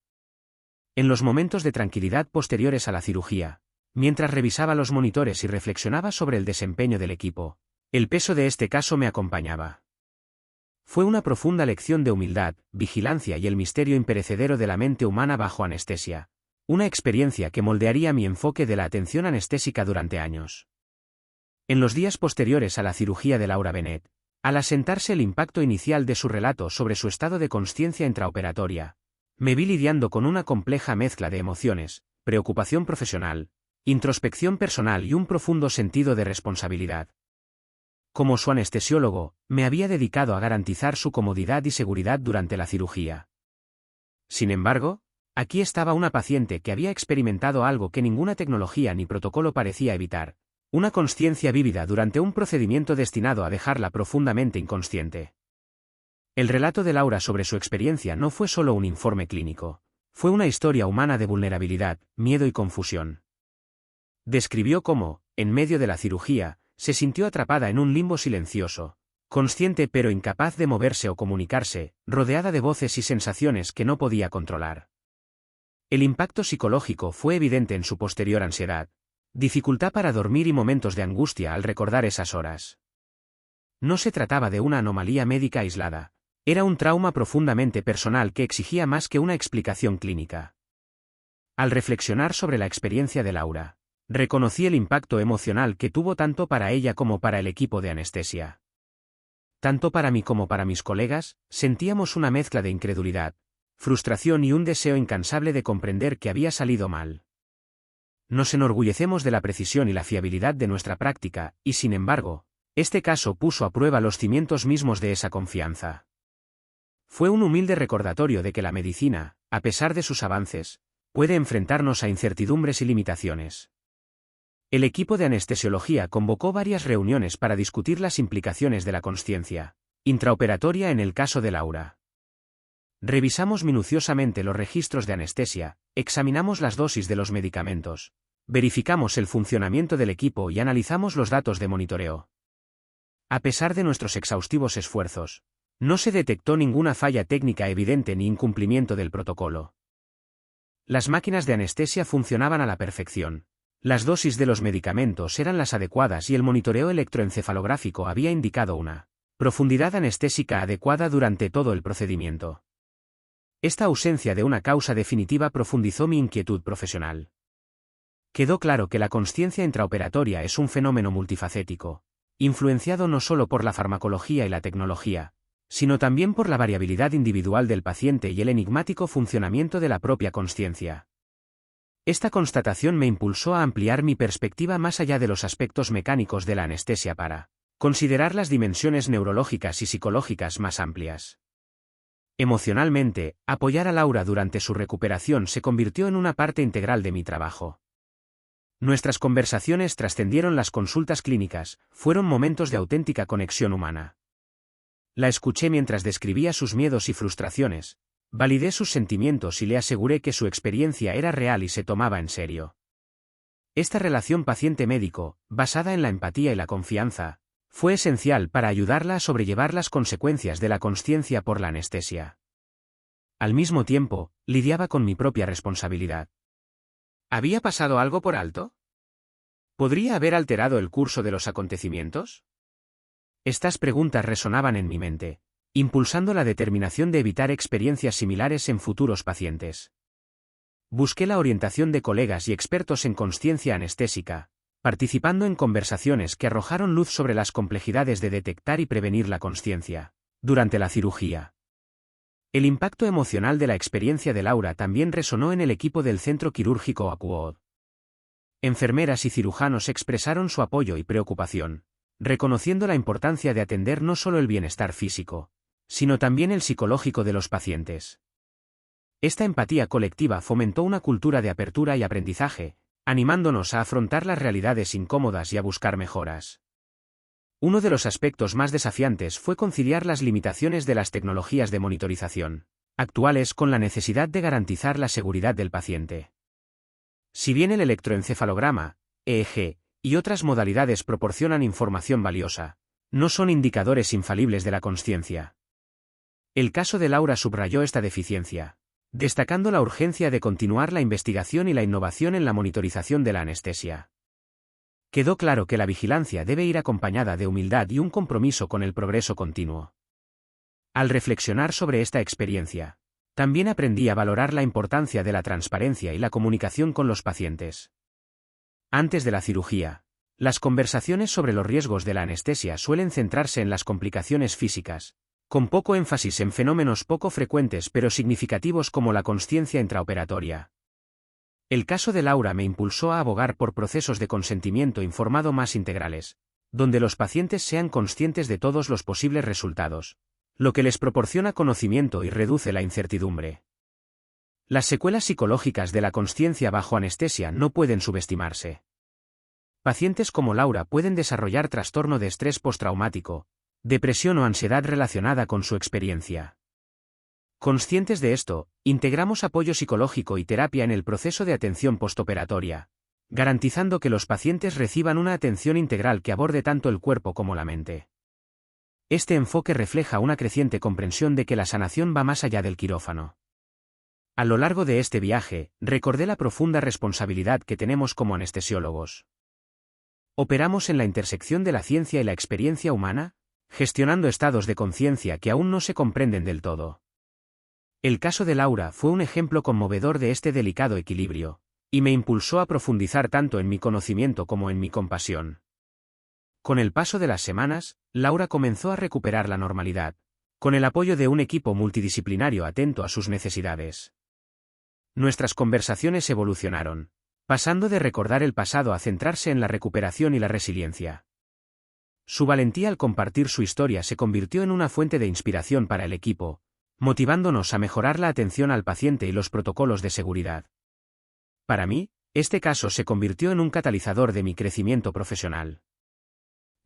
En los momentos de tranquilidad posteriores a la cirugía, mientras revisaba los monitores y reflexionaba sobre el desempeño del equipo, el peso de este caso me acompañaba. Fue una profunda lección de humildad, vigilancia y el misterio imperecedero de la mente humana bajo anestesia, una experiencia que moldearía mi enfoque de la atención anestésica durante años. En los días posteriores a la cirugía de Laura Bennett, al asentarse el impacto inicial de su relato sobre su estado de consciencia intraoperatoria, me vi lidiando con una compleja mezcla de emociones, preocupación profesional, introspección personal y un profundo sentido de responsabilidad. Como su anestesiólogo, me había dedicado a garantizar su comodidad y seguridad durante la cirugía. Sin embargo, aquí estaba una paciente que había experimentado algo que ninguna tecnología ni protocolo parecía evitar, una consciencia vívida durante un procedimiento destinado a dejarla profundamente inconsciente. El relato de Laura sobre su experiencia no fue solo un informe clínico, fue una historia humana de vulnerabilidad, miedo y confusión. Describió cómo, en medio de la cirugía, se sintió atrapada en un limbo silencioso, consciente pero incapaz de moverse o comunicarse, rodeada de voces y sensaciones que no podía controlar. El impacto psicológico fue evidente en su posterior ansiedad, dificultad para dormir y momentos de angustia al recordar esas horas. No se trataba de una anomalía médica aislada, era un trauma profundamente personal que exigía más que una explicación clínica. Al reflexionar sobre la experiencia de Laura, reconocí el impacto emocional que tuvo tanto para ella como para el equipo de anestesia. Tanto para mí como para mis colegas, sentíamos una mezcla de incredulidad, frustración y un deseo incansable de comprender que había salido mal. Nos enorgullecemos de la precisión y la fiabilidad de nuestra práctica, y sin embargo, este caso puso a prueba los cimientos mismos de esa confianza. Fue un humilde recordatorio de que la medicina, a pesar de sus avances, puede enfrentarnos a incertidumbres y limitaciones. El equipo de anestesiología convocó varias reuniones para discutir las implicaciones de la consciencia intraoperatoria en el caso de Laura. Revisamos minuciosamente los registros de anestesia, examinamos las dosis de los medicamentos, verificamos el funcionamiento del equipo y analizamos los datos de monitoreo. A pesar de nuestros exhaustivos esfuerzos, no se detectó ninguna falla técnica evidente ni incumplimiento del protocolo. Las máquinas de anestesia funcionaban a la perfección. Las dosis de los medicamentos eran las adecuadas y el monitoreo electroencefalográfico había indicado una profundidad anestésica adecuada durante todo el procedimiento. Esta ausencia de una causa definitiva profundizó mi inquietud profesional. Quedó claro que la consciencia intraoperatoria es un fenómeno multifacético, influenciado no solo por la farmacología y la tecnología, sino también por la variabilidad individual del paciente y el enigmático funcionamiento de la propia consciencia. Esta constatación me impulsó a ampliar mi perspectiva más allá de los aspectos mecánicos de la anestesia para considerar las dimensiones neurológicas y psicológicas más amplias. Emocionalmente, apoyar a Laura durante su recuperación se convirtió en una parte integral de mi trabajo. Nuestras conversaciones trascendieron las consultas clínicas, fueron momentos de auténtica conexión humana. La escuché mientras describía sus miedos y frustraciones, validé sus sentimientos y le aseguré que su experiencia era real y se tomaba en serio. Esta relación paciente-médico, basada en la empatía y la confianza, fue esencial para ayudarla a sobrellevar las consecuencias de la consciencia por la anestesia. Al mismo tiempo, lidiaba con mi propia responsabilidad. ¿Había pasado algo por alto? ¿Podría haber alterado el curso de los acontecimientos? Estas preguntas resonaban en mi mente, impulsando la determinación de evitar experiencias similares en futuros pacientes. Busqué la orientación de colegas y expertos en consciencia anestésica, participando en conversaciones que arrojaron luz sobre las complejidades de detectar y prevenir la consciencia durante la cirugía. El impacto emocional de la experiencia de Laura también resonó en el equipo del centro quirúrgico Oakwood. Enfermeras y cirujanos expresaron su apoyo y preocupación, reconociendo la importancia de atender no solo el bienestar físico, sino también el psicológico de los pacientes. Esta empatía colectiva fomentó una cultura de apertura y aprendizaje, animándonos a afrontar las realidades incómodas y a buscar mejoras. Uno de los aspectos más desafiantes fue conciliar las limitaciones de las tecnologías de monitorización actuales con la necesidad de garantizar la seguridad del paciente. Si bien el electroencefalograma, EEG, y otras modalidades proporcionan información valiosa, no son indicadores infalibles de la consciencia. El caso de Laura subrayó esta deficiencia, destacando la urgencia de continuar la investigación y la innovación en la monitorización de la anestesia. Quedó claro que la vigilancia debe ir acompañada de humildad y un compromiso con el progreso continuo. Al reflexionar sobre esta experiencia, también aprendí a valorar la importancia de la transparencia y la comunicación con los pacientes. Antes de la cirugía, las conversaciones sobre los riesgos de la anestesia suelen centrarse en las complicaciones físicas, con poco énfasis en fenómenos poco frecuentes pero significativos como la consciencia intraoperatoria. El caso de Laura me impulsó a abogar por procesos de consentimiento informado más integrales, donde los pacientes sean conscientes de todos los posibles resultados, lo que les proporciona conocimiento y reduce la incertidumbre. Las secuelas psicológicas de la consciencia bajo anestesia no pueden subestimarse. Pacientes como Laura pueden desarrollar trastorno de estrés postraumático, depresión o ansiedad relacionada con su experiencia. Conscientes de esto, integramos apoyo psicológico y terapia en el proceso de atención postoperatoria, garantizando que los pacientes reciban una atención integral que aborde tanto el cuerpo como la mente. Este enfoque refleja una creciente comprensión de que la sanación va más allá del quirófano. A lo largo de este viaje, recordé la profunda responsabilidad que tenemos como anestesiólogos. Operamos en la intersección de la ciencia y la experiencia humana, gestionando estados de conciencia que aún no se comprenden del todo. El caso de Laura fue un ejemplo conmovedor de este delicado equilibrio, y me impulsó a profundizar tanto en mi conocimiento como en mi compasión. Con el paso de las semanas, Laura comenzó a recuperar la normalidad, con el apoyo de un equipo multidisciplinario atento a sus necesidades. Nuestras conversaciones evolucionaron, pasando de recordar el pasado a centrarse en la recuperación y la resiliencia. Su valentía al compartir su historia se convirtió en una fuente de inspiración para el equipo, motivándonos a mejorar la atención al paciente y los protocolos de seguridad. Para mí, este caso se convirtió en un catalizador de mi crecimiento profesional.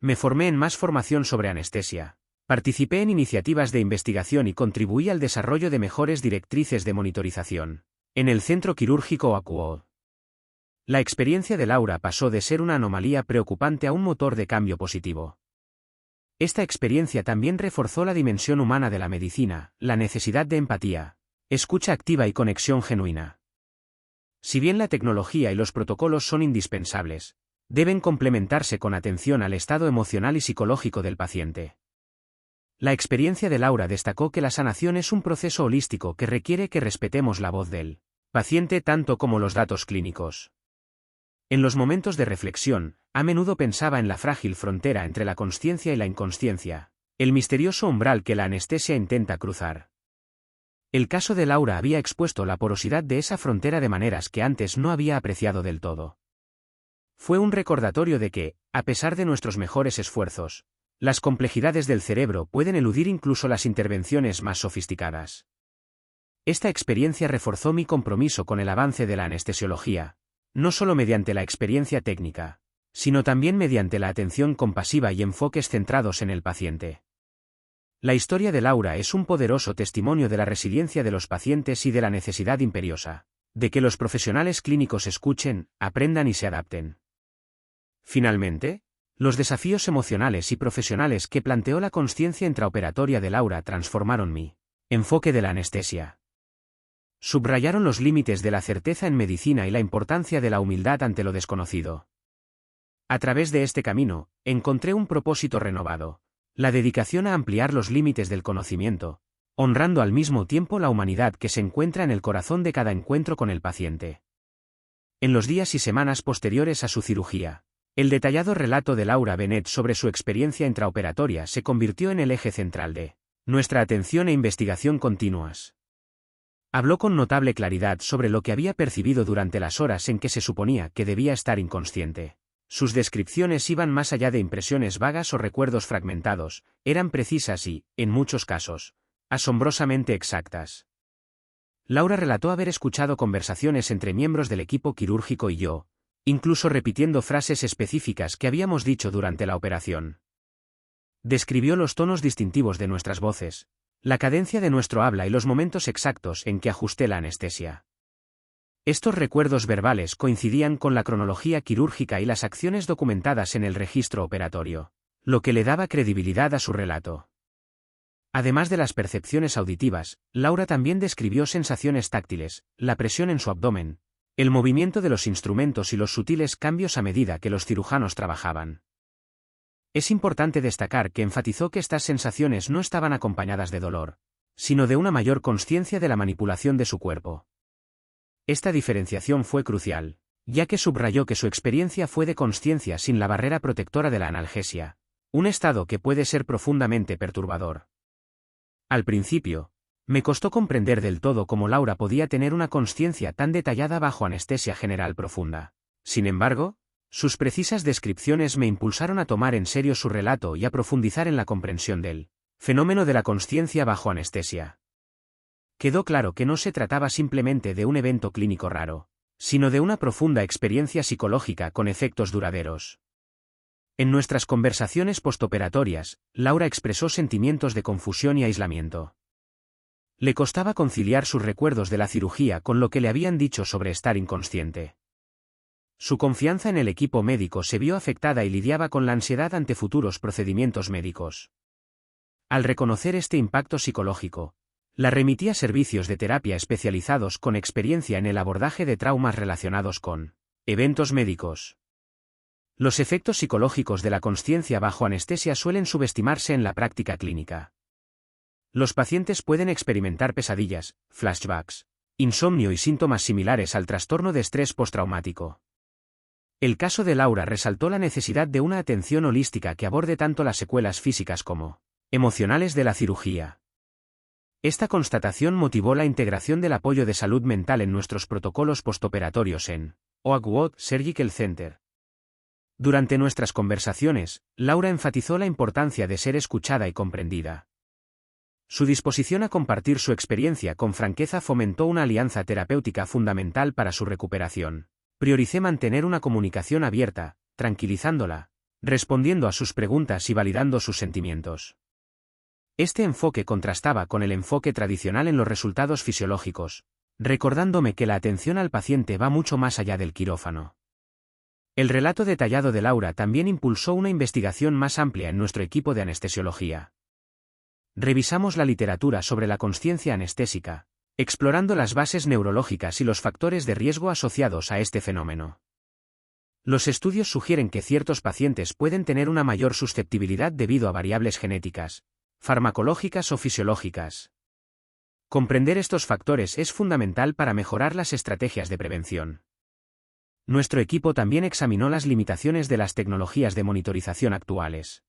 Me formé en más formación sobre anestesia, participé en iniciativas de investigación y contribuí al desarrollo de mejores directrices de monitorización en el centro quirúrgico Oakwood. La experiencia de Laura pasó de ser una anomalía preocupante a un motor de cambio positivo. Esta experiencia también reforzó la dimensión humana de la medicina, la necesidad de empatía, escucha activa y conexión genuina. Si bien la tecnología y los protocolos son indispensables, deben complementarse con atención al estado emocional y psicológico del paciente. La experiencia de Laura destacó que la sanación es un proceso holístico que requiere que respetemos la voz del paciente tanto como los datos clínicos. En los momentos de reflexión, a menudo pensaba en la frágil frontera entre la consciencia y la inconsciencia, el misterioso umbral que la anestesia intenta cruzar. El caso de Laura había expuesto la porosidad de esa frontera de maneras que antes no había apreciado del todo. Fue un recordatorio de que, a pesar de nuestros mejores esfuerzos, las complejidades del cerebro pueden eludir incluso las intervenciones más sofisticadas. Esta experiencia reforzó mi compromiso con el avance de la anestesiología, no solo mediante la experiencia técnica, sino también mediante la atención compasiva y enfoques centrados en el paciente. La historia de Laura es un poderoso testimonio de la resiliencia de los pacientes y de la necesidad imperiosa de que los profesionales clínicos escuchen, aprendan y se adapten. Finalmente, los desafíos emocionales y profesionales que planteó la consciencia intraoperatoria de Laura transformaron mi enfoque de la anestesia. Subrayaron los límites de la certeza en medicina y la importancia de la humildad ante lo desconocido. A través de este camino, encontré un propósito renovado, la dedicación a ampliar los límites del conocimiento, honrando al mismo tiempo la humanidad que se encuentra en el corazón de cada encuentro con el paciente. En los días y semanas posteriores a su cirugía, El detallado relato de Laura Bennett sobre su experiencia intraoperatoria se convirtió en el eje central de nuestra atención e investigación continuas. Habló con notable claridad sobre lo que había percibido durante las horas en que se suponía que debía estar inconsciente. Sus descripciones iban más allá de impresiones vagas o recuerdos fragmentados, eran precisas y, en muchos casos, asombrosamente exactas. Laura relató haber escuchado conversaciones entre miembros del equipo quirúrgico y yo, incluso repitiendo frases específicas que habíamos dicho durante la operación. Describió los tonos distintivos de nuestras voces, la cadencia de nuestro habla y los momentos exactos en que ajusté la anestesia. Estos recuerdos verbales coincidían con la cronología quirúrgica y las acciones documentadas en el registro operatorio, lo que le daba credibilidad a su relato. Además de las percepciones auditivas, Laura también describió sensaciones táctiles, la presión en su abdomen, el movimiento de los instrumentos y los sutiles cambios a medida que los cirujanos trabajaban. Es importante destacar que enfatizó que estas sensaciones no estaban acompañadas de dolor, sino de una mayor consciencia de la manipulación de su cuerpo. Esta diferenciación fue crucial, ya que subrayó que su experiencia fue de consciencia sin la barrera protectora de la analgesia, un estado que puede ser profundamente perturbador. Al principio, me costó comprender del todo cómo Laura podía tener una consciencia tan detallada bajo anestesia general profunda. Sin embargo, sus precisas descripciones me impulsaron a tomar en serio su relato y a profundizar en la comprensión del fenómeno de la consciencia bajo anestesia. Quedó claro que no se trataba simplemente de un evento clínico raro, sino de una profunda experiencia psicológica con efectos duraderos. En nuestras conversaciones postoperatorias, Laura expresó sentimientos de confusión y aislamiento. Le costaba conciliar sus recuerdos de la cirugía con lo que le habían dicho sobre estar inconsciente. Su confianza en el equipo médico se vio afectada y lidiaba con la ansiedad ante futuros procedimientos médicos. Al reconocer este impacto psicológico, la remití a servicios de terapia especializados con experiencia en el abordaje de traumas relacionados con eventos médicos. Los efectos psicológicos de la consciencia bajo anestesia suelen subestimarse en la práctica clínica. Los pacientes pueden experimentar pesadillas, flashbacks, insomnio y síntomas similares al trastorno de estrés postraumático. El caso de Laura resaltó la necesidad de una atención holística que aborde tanto las secuelas físicas como emocionales de la cirugía. Esta constatación motivó la integración del apoyo de salud mental en nuestros protocolos postoperatorios en Oakwood Surgical Center. Durante nuestras conversaciones, Laura enfatizó la importancia de ser escuchada y comprendida. Su disposición a compartir su experiencia con franqueza fomentó una alianza terapéutica fundamental para su recuperación. Prioricé mantener una comunicación abierta, tranquilizándola, respondiendo a sus preguntas y validando sus sentimientos. Este enfoque contrastaba con el enfoque tradicional en los resultados fisiológicos, recordándome que la atención al paciente va mucho más allá del quirófano. El relato detallado de Laura también impulsó una investigación más amplia en nuestro equipo de anestesiología. Revisamos la literatura sobre la consciencia anestésica, explorando las bases neurológicas y los factores de riesgo asociados a este fenómeno. Los estudios sugieren que ciertos pacientes pueden tener una mayor susceptibilidad debido a variables genéticas, farmacológicas o fisiológicas. Comprender estos factores es fundamental para mejorar las estrategias de prevención. Nuestro equipo también examinó las limitaciones de las tecnologías de monitorización actuales.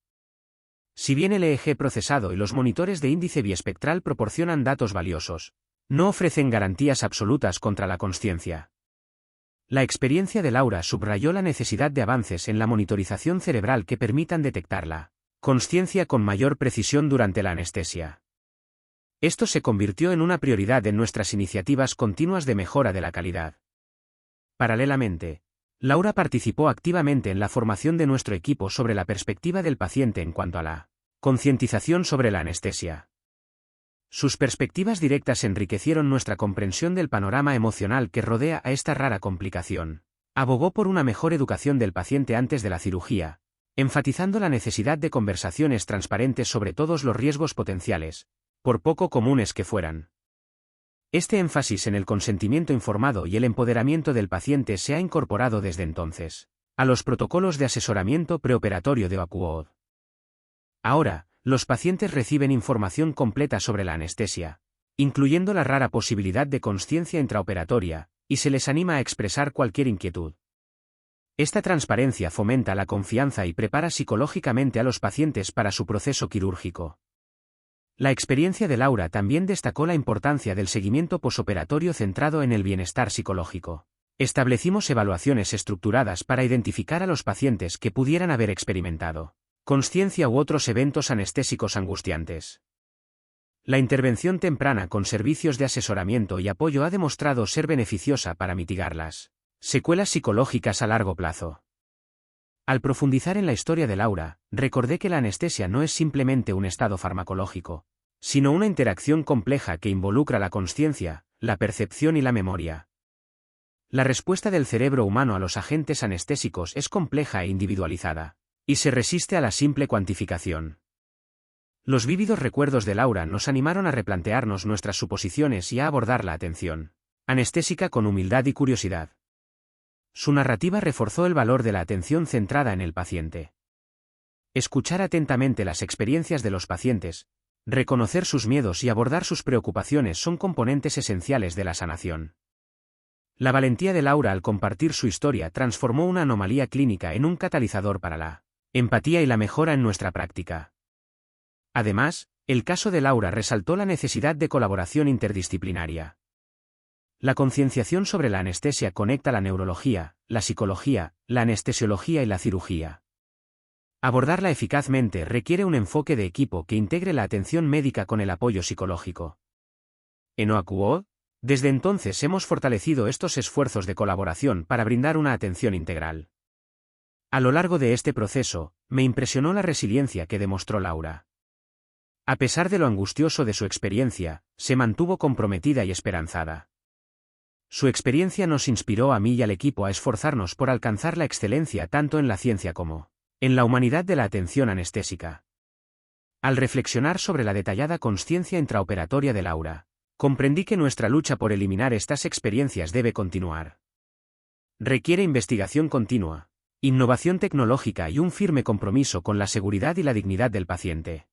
Si bien el EEG procesado y los monitores de índice biespectral proporcionan datos valiosos, no ofrecen garantías absolutas contra la consciencia. La experiencia de Laura subrayó la necesidad de avances en la monitorización cerebral que permitan detectar la consciencia con mayor precisión durante la anestesia. Esto se convirtió en una prioridad en nuestras iniciativas continuas de mejora de la calidad. Paralelamente, Laura participó activamente en la formación de nuestro equipo sobre la perspectiva del paciente en cuanto a la concientización sobre la anestesia. Sus perspectivas directas enriquecieron nuestra comprensión del panorama emocional que rodea a esta rara complicación. Abogó por una mejor educación del paciente antes de la cirugía, enfatizando la necesidad de conversaciones transparentes sobre todos los riesgos potenciales, por poco comunes que fueran. Este énfasis en el consentimiento informado y el empoderamiento del paciente se ha incorporado desde entonces a los protocolos de asesoramiento preoperatorio de Oakwood. Ahora, los pacientes reciben información completa sobre la anestesia, incluyendo la rara posibilidad de consciencia intraoperatoria, y se les anima a expresar cualquier inquietud. Esta transparencia fomenta la confianza y prepara psicológicamente a los pacientes para su proceso quirúrgico. La experiencia de Laura también destacó la importancia del seguimiento posoperatorio centrado en el bienestar psicológico. Establecimos evaluaciones estructuradas para identificar a los pacientes que pudieran haber experimentado consciencia u otros eventos anestésicos angustiantes. La intervención temprana con servicios de asesoramiento y apoyo ha demostrado ser beneficiosa para mitigar las secuelas psicológicas a largo plazo. Al profundizar en la historia de Laura, recordé que la anestesia no es simplemente un estado farmacológico, sino una interacción compleja que involucra la consciencia, la percepción y la memoria. La respuesta del cerebro humano a los agentes anestésicos es compleja e individualizada, y se resiste a la simple cuantificación. Los vívidos recuerdos de Laura nos animaron a replantearnos nuestras suposiciones y a abordar la atención anestésica con humildad y curiosidad. Su narrativa reforzó el valor de la atención centrada en el paciente. Escuchar atentamente las experiencias de los pacientes, reconocer sus miedos y abordar sus preocupaciones son componentes esenciales de la sanación. La valentía de Laura al compartir su historia transformó una anomalía clínica en un catalizador para la empatía y la mejora en nuestra práctica. Además, el caso de Laura resaltó la necesidad de colaboración interdisciplinaria. La concienciación sobre la anestesia conecta la neurología, la psicología, la anestesiología y la cirugía. Abordarla eficazmente requiere un enfoque de equipo que integre la atención médica con el apoyo psicológico. En OACUOD, desde entonces hemos fortalecido estos esfuerzos de colaboración para brindar una atención integral. A lo largo de este proceso, me impresionó la resiliencia que demostró Laura. A pesar de lo angustioso de su experiencia, se mantuvo comprometida y esperanzada. Su experiencia nos inspiró a mí y al equipo a esforzarnos por alcanzar la excelencia tanto en la ciencia como en la humanidad de la atención anestésica. Al reflexionar sobre la detallada consciencia intraoperatoria de Laura, comprendí que nuestra lucha por eliminar estas experiencias debe continuar. Requiere investigación continua, innovación tecnológica y un firme compromiso con la seguridad y la dignidad del paciente.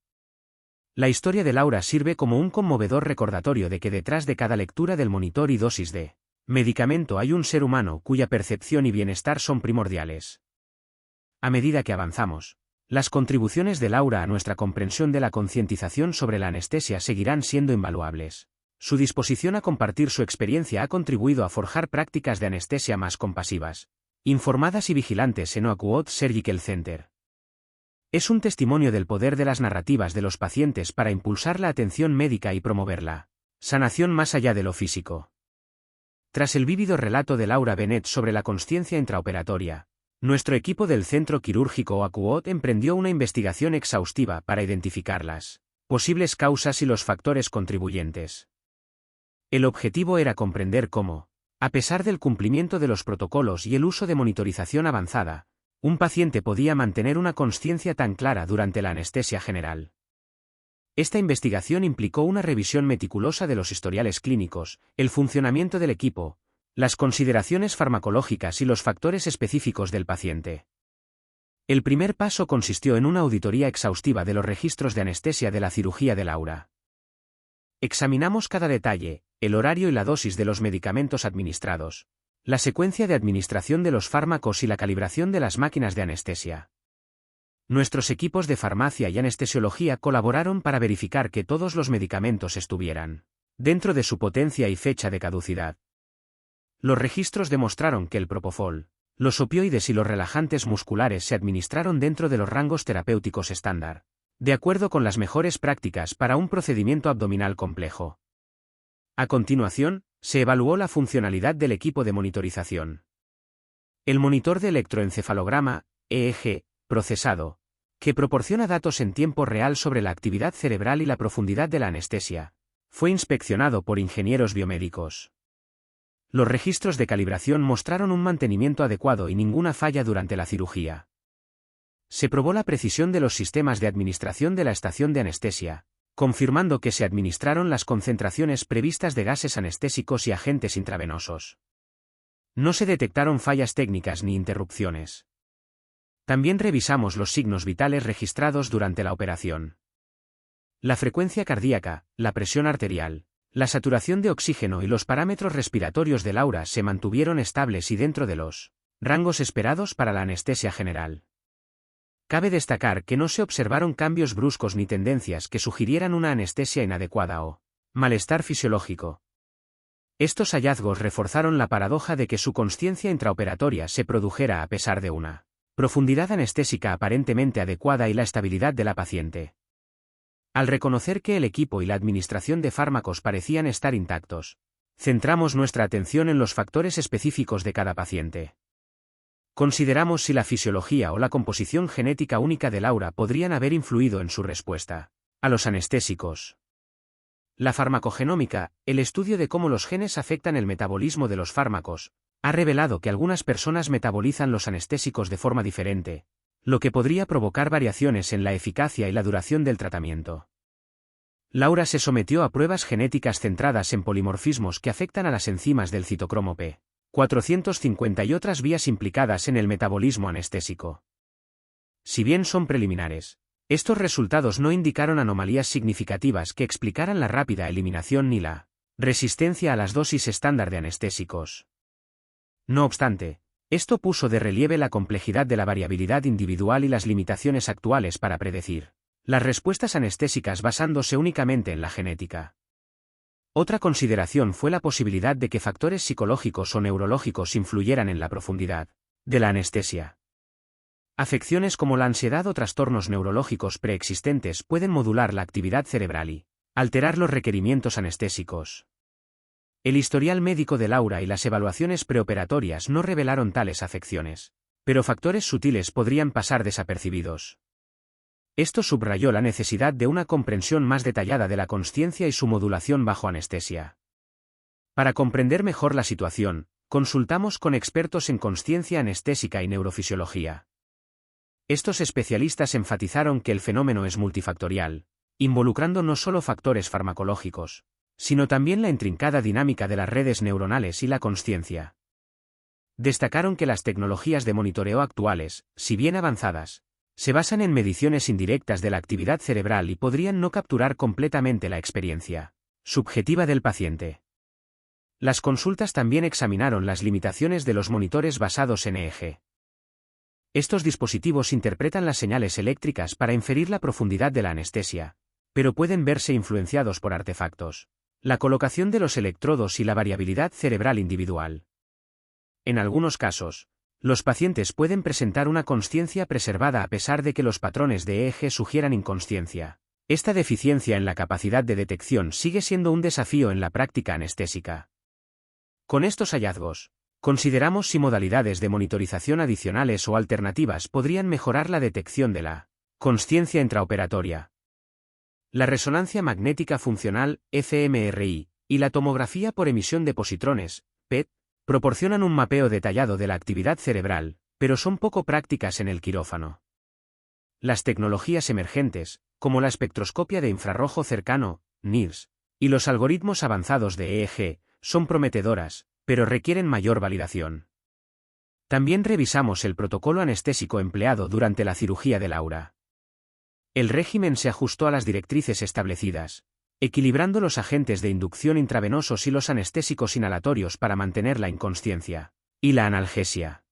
La historia de Laura sirve como un conmovedor recordatorio de que detrás de cada lectura del monitor y dosis de medicamento hay un ser humano cuya percepción y bienestar son primordiales. A medida que avanzamos, las contribuciones de Laura a nuestra comprensión de la concientización sobre la anestesia seguirán siendo invaluables. Su disposición a compartir su experiencia ha contribuido a forjar prácticas de anestesia más compasivas, informadas y vigilantes en OACUOD Surgical Center. Es un testimonio del poder de las narrativas de los pacientes para impulsar la atención médica y promover la sanación más allá de lo físico. Tras el vívido relato de Laura Bennett sobre la consciencia intraoperatoria, nuestro equipo del Centro Quirúrgico OACUOD emprendió una investigación exhaustiva para identificar las posibles causas y los factores contribuyentes. El objetivo era comprender cómo, a pesar del cumplimiento de los protocolos y el uso de monitorización avanzada, un paciente podía mantener una consciencia tan clara durante la anestesia general. Esta investigación implicó una revisión meticulosa de los historiales clínicos, el funcionamiento del equipo, las consideraciones farmacológicas y los factores específicos del paciente. El primer paso consistió en una auditoría exhaustiva de los registros de anestesia de la cirugía de Laura. Examinamos cada detalle, el horario y la dosis de los medicamentos administrados, la secuencia de administración de los fármacos y la calibración de las máquinas de anestesia. Nuestros equipos de farmacia y anestesiología colaboraron para verificar que todos los medicamentos estuvieran dentro de su potencia y fecha de caducidad. Los registros demostraron que el propofol, los opioides y los relajantes musculares se administraron dentro de los rangos terapéuticos estándar, de acuerdo con las mejores prácticas para un procedimiento abdominal complejo. A continuación, se evaluó la funcionalidad del equipo de monitorización. El monitor de electroencefalograma, EEG, procesado, que proporciona datos en tiempo real sobre la actividad cerebral y la profundidad de la anestesia, fue inspeccionado por ingenieros biomédicos. Los registros de calibración mostraron un mantenimiento adecuado y ninguna falla durante la cirugía. Se probó la precisión de los sistemas de administración de la estación de anestesia, confirmando que se administraron las concentraciones previstas de gases anestésicos y agentes intravenosos. No se detectaron fallas técnicas ni interrupciones. También revisamos los signos vitales registrados durante la operación. La frecuencia cardíaca, la presión arterial, la saturación de oxígeno y los parámetros respiratorios de Laura se mantuvieron estables y dentro de los Rangos esperados para la anestesia general. Cabe destacar que no se observaron cambios bruscos ni tendencias que sugirieran una anestesia inadecuada o malestar fisiológico. Estos hallazgos reforzaron la paradoja de que su consciencia intraoperatoria se produjera a pesar de una profundidad anestésica aparentemente adecuada y la estabilidad de la paciente. Al reconocer que el equipo y la administración de fármacos parecían estar intactos, centramos nuestra atención en los factores específicos de cada paciente. Consideramos si la fisiología o la composición genética única de Laura podrían haber influido en su respuesta a los anestésicos. La farmacogenómica, el estudio de cómo los genes afectan el metabolismo de los fármacos, ha revelado que algunas personas metabolizan los anestésicos de forma diferente, lo que podría provocar variaciones en la eficacia y la duración del tratamiento. Laura se sometió a pruebas genéticas centradas en polimorfismos que afectan a las enzimas del citocromo P450 y otras vías implicadas en el metabolismo anestésico. Si bien son preliminares, estos resultados no indicaron anomalías significativas que explicaran la rápida eliminación ni la resistencia a las dosis estándar de anestésicos. No obstante, esto puso de relieve la complejidad de la variabilidad individual y las limitaciones actuales para predecir las respuestas anestésicas basándose únicamente en la genética. Otra consideración fue la posibilidad de que factores psicológicos o neurológicos influyeran en la profundidad de la anestesia. Afecciones como la ansiedad o trastornos neurológicos preexistentes pueden modular la actividad cerebral y alterar los requerimientos anestésicos. El historial médico de Laura y las evaluaciones preoperatorias no revelaron tales afecciones, pero factores sutiles podrían pasar desapercibidos. Esto subrayó la necesidad de una comprensión más detallada de la consciencia y su modulación bajo anestesia. Para comprender mejor la situación, consultamos con expertos en consciencia anestésica y neurofisiología. Estos especialistas enfatizaron que el fenómeno es multifactorial, involucrando no solo factores farmacológicos, sino también la intrincada dinámica de las redes neuronales y la consciencia. Destacaron que las tecnologías de monitoreo actuales, si bien avanzadas, se basan en mediciones indirectas de la actividad cerebral y podrían no capturar completamente la experiencia subjetiva del paciente. Las consultas también examinaron las limitaciones de los monitores basados en EEG. Estos dispositivos interpretan las señales eléctricas para inferir la profundidad de la anestesia, pero pueden verse influenciados por artefactos, la colocación de los electrodos y la variabilidad cerebral individual. En algunos casos, los pacientes pueden presentar una consciencia preservada a pesar de que los patrones de EEG sugieran inconsciencia. Esta deficiencia en la capacidad de detección sigue siendo un desafío en la práctica anestésica. Con estos hallazgos, consideramos si modalidades de monitorización adicionales o alternativas podrían mejorar la detección de la consciencia intraoperatoria. La resonancia magnética funcional, fMRI, y la tomografía por emisión de positrones, PET, proporcionan un mapeo detallado de la actividad cerebral, pero son poco prácticas en el quirófano. Las tecnologías emergentes, como la espectroscopia de infrarrojo cercano, NIRS, y los algoritmos avanzados de EEG, son prometedoras, pero requieren mayor validación. También revisamos el protocolo anestésico empleado durante la cirugía de Laura. El régimen se ajustó a las directrices establecidas, equilibrando los agentes de inducción intravenosos y los anestésicos inhalatorios para mantener la inconsciencia y la analgesia.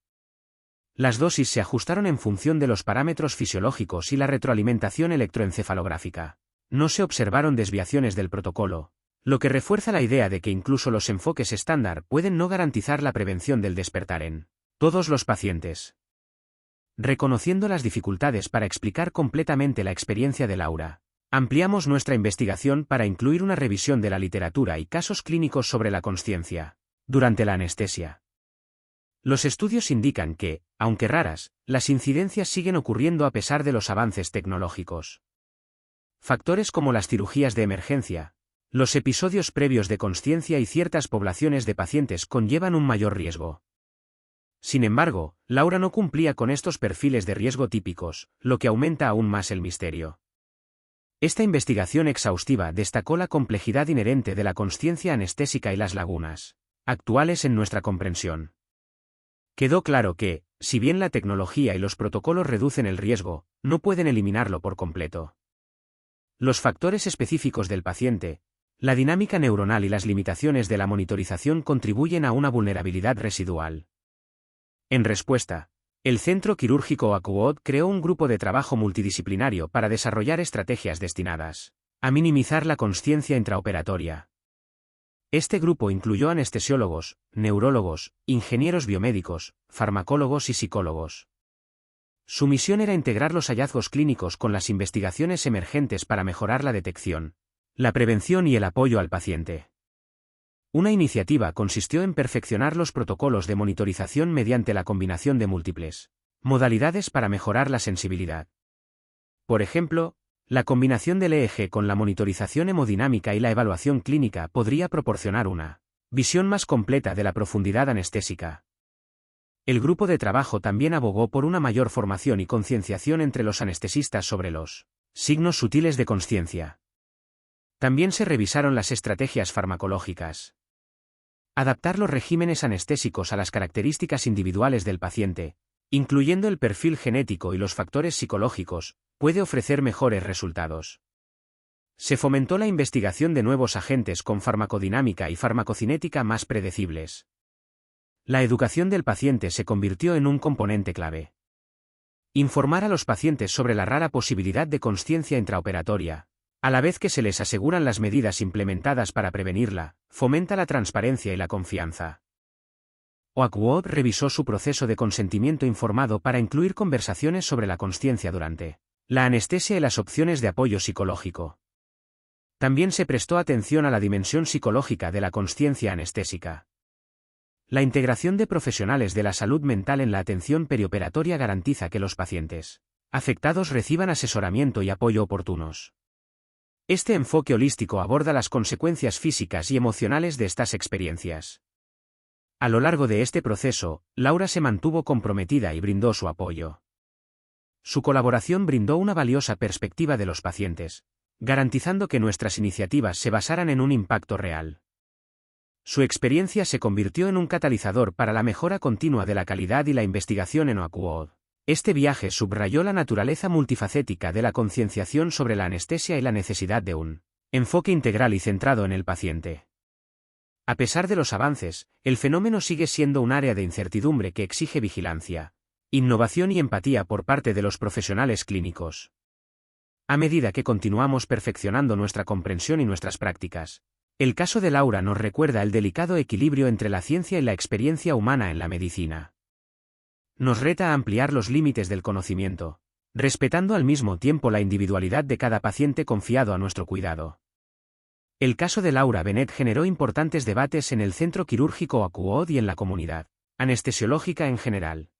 Las dosis se ajustaron en función de los parámetros fisiológicos y la retroalimentación electroencefalográfica. No se observaron desviaciones del protocolo, lo que refuerza la idea de que incluso los enfoques estándar pueden no garantizar la prevención del despertar en todos los pacientes. Reconociendo las dificultades para explicar completamente la experiencia de Laura, ampliamos nuestra investigación para incluir una revisión de la literatura y casos clínicos sobre la consciencia durante la anestesia. Los estudios indican que, aunque raras, las incidencias siguen ocurriendo a pesar de los avances tecnológicos. Factores como las cirugías de emergencia, los episodios previos de consciencia y ciertas poblaciones de pacientes conllevan un mayor riesgo. Sin embargo, Laura no cumplía con estos perfiles de riesgo típicos, lo que aumenta aún más el misterio. Esta investigación exhaustiva destacó la complejidad inherente de la consciencia anestésica y las lagunas actuales en nuestra comprensión. Quedó claro que, si bien la tecnología y los protocolos reducen el riesgo, no pueden eliminarlo por completo. Los factores específicos del paciente, la dinámica neuronal y las limitaciones de la monitorización contribuyen a una vulnerabilidad residual. En respuesta, el Centro Quirúrgico Oakwood creó un grupo de trabajo multidisciplinario para desarrollar estrategias destinadas a minimizar la consciencia intraoperatoria. Este grupo incluyó anestesiólogos, neurólogos, ingenieros biomédicos, farmacólogos y psicólogos. Su misión era integrar los hallazgos clínicos con las investigaciones emergentes para mejorar la detección, la prevención y el apoyo al paciente. Una iniciativa consistió en perfeccionar los protocolos de monitorización mediante la combinación de múltiples modalidades para mejorar la sensibilidad. Por ejemplo, la combinación del EEG con la monitorización hemodinámica y la evaluación clínica podría proporcionar una visión más completa de la profundidad anestésica. El grupo de trabajo también abogó por una mayor formación y concienciación entre los anestesistas sobre los signos sutiles de consciencia. También se revisaron las estrategias farmacológicas. Adaptar los regímenes anestésicos a las características individuales del paciente, incluyendo el perfil genético y los factores psicológicos, puede ofrecer mejores resultados. Se fomentó la investigación de nuevos agentes con farmacodinámica y farmacocinética más predecibles. La educación del paciente se convirtió en un componente clave. Informar a los pacientes sobre la rara posibilidad de consciencia intraoperatoria, a la vez que se les aseguran las medidas implementadas para prevenirla, fomenta la transparencia y la confianza. Oakwood revisó su proceso de consentimiento informado para incluir conversaciones sobre la consciencia durante la anestesia y las opciones de apoyo psicológico. También se prestó atención a la dimensión psicológica de la consciencia anestésica. La integración de profesionales de la salud mental en la atención perioperatoria garantiza que los pacientes afectados reciban asesoramiento y apoyo oportunos. Este enfoque holístico aborda las consecuencias físicas y emocionales de estas experiencias. A lo largo de este proceso, Laura se mantuvo comprometida y brindó su apoyo. Su colaboración brindó una valiosa perspectiva de los pacientes, garantizando que nuestras iniciativas se basaran en un impacto real. Su experiencia se convirtió en un catalizador para la mejora continua de la calidad y la investigación en Oakwood. Este viaje subrayó la naturaleza multifacética de la concienciación sobre la anestesia y la necesidad de un enfoque integral y centrado en el paciente. A pesar de los avances, el fenómeno sigue siendo un área de incertidumbre que exige vigilancia, innovación y empatía por parte de los profesionales clínicos. A medida que continuamos perfeccionando nuestra comprensión y nuestras prácticas, el caso de Laura nos recuerda el delicado equilibrio entre la ciencia y la experiencia humana en la medicina. Nos reta a ampliar los límites del conocimiento, respetando al mismo tiempo la individualidad de cada paciente confiado a nuestro cuidado. El caso de Laura Bennett generó importantes debates en el Centro Quirúrgico Oakwood y en la comunidad anestesiológica en general.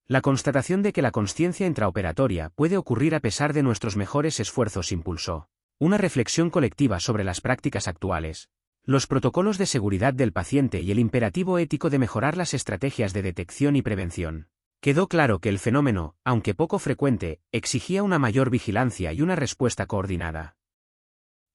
La constatación de que la consciencia intraoperatoria puede ocurrir a pesar de nuestros mejores esfuerzos impulsó una reflexión colectiva sobre las prácticas actuales, los protocolos de seguridad del paciente y el imperativo ético de mejorar las estrategias de detección y prevención. Quedó claro que el fenómeno, aunque poco frecuente, exigía una mayor vigilancia y una respuesta coordinada.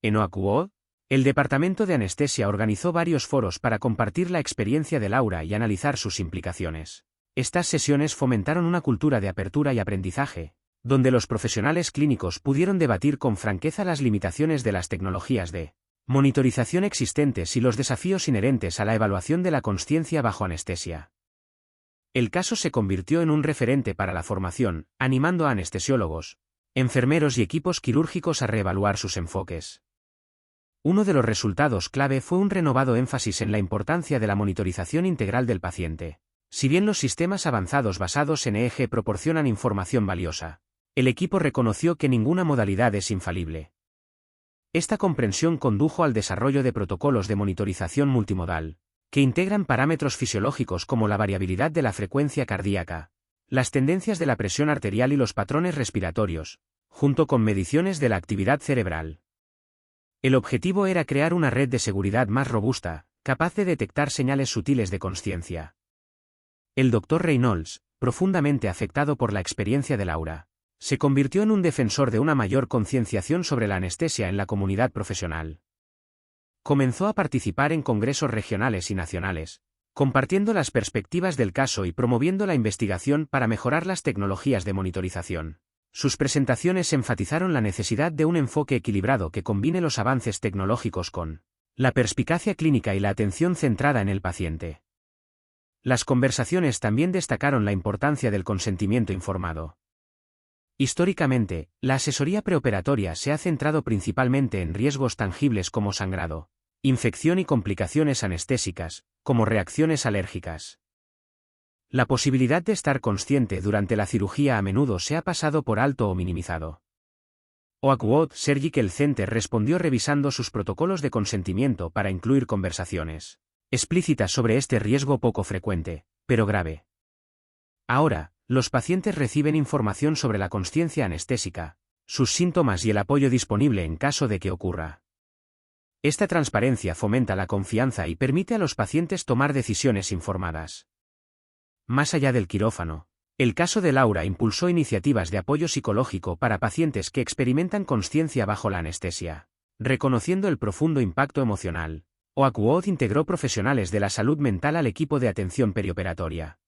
En Oakwood, el Departamento de Anestesia organizó varios foros para compartir la experiencia de Laura y analizar sus implicaciones. Estas sesiones fomentaron una cultura de apertura y aprendizaje, donde los profesionales clínicos pudieron debatir con franqueza las limitaciones de las tecnologías de monitorización existentes y los desafíos inherentes a la evaluación de la consciencia bajo anestesia. El caso se convirtió en un referente para la formación, animando a anestesiólogos, enfermeros y equipos quirúrgicos a reevaluar sus enfoques. Uno de los resultados clave fue un renovado énfasis en la importancia de la monitorización integral del paciente. Si bien los sistemas avanzados basados en EEG proporcionan información valiosa, el equipo reconoció que ninguna modalidad es infalible. Esta comprensión condujo al desarrollo de protocolos de monitorización multimodal, que integran parámetros fisiológicos como la variabilidad de la frecuencia cardíaca, las tendencias de la presión arterial y los patrones respiratorios, junto con mediciones de la actividad cerebral. El objetivo era crear una red de seguridad más robusta, capaz de detectar señales sutiles de consciencia. El Dr. Reynolds, profundamente afectado por la experiencia de Laura, se convirtió en un defensor de una mayor concienciación sobre la anestesia en la comunidad profesional. Comenzó a participar en congresos regionales y nacionales, compartiendo las perspectivas del caso y promoviendo la investigación para mejorar las tecnologías de monitorización. Sus presentaciones enfatizaron la necesidad de un enfoque equilibrado que combine los avances tecnológicos con la perspicacia clínica y la atención centrada en el paciente. Las conversaciones también destacaron la importancia del consentimiento informado. Históricamente, la asesoría preoperatoria se ha centrado principalmente en riesgos tangibles como sangrado, infección y complicaciones anestésicas, como reacciones alérgicas. La posibilidad de estar consciente durante la cirugía a menudo se ha pasado por alto o minimizado. Oakwood Surgical Center respondió revisando sus protocolos de consentimiento para incluir conversaciones explícitas sobre este riesgo poco frecuente, pero grave. Ahora, los pacientes reciben información sobre la consciencia anestésica, sus síntomas y el apoyo disponible en caso de que ocurra. Esta transparencia fomenta la confianza y permite a los pacientes tomar decisiones informadas. Más allá del quirófano, el caso de Laura impulsó iniciativas de apoyo psicológico para pacientes que experimentan consciencia bajo la anestesia. Reconociendo el profundo impacto emocional, Oakwood integró profesionales de la salud mental al equipo de atención perioperatoria.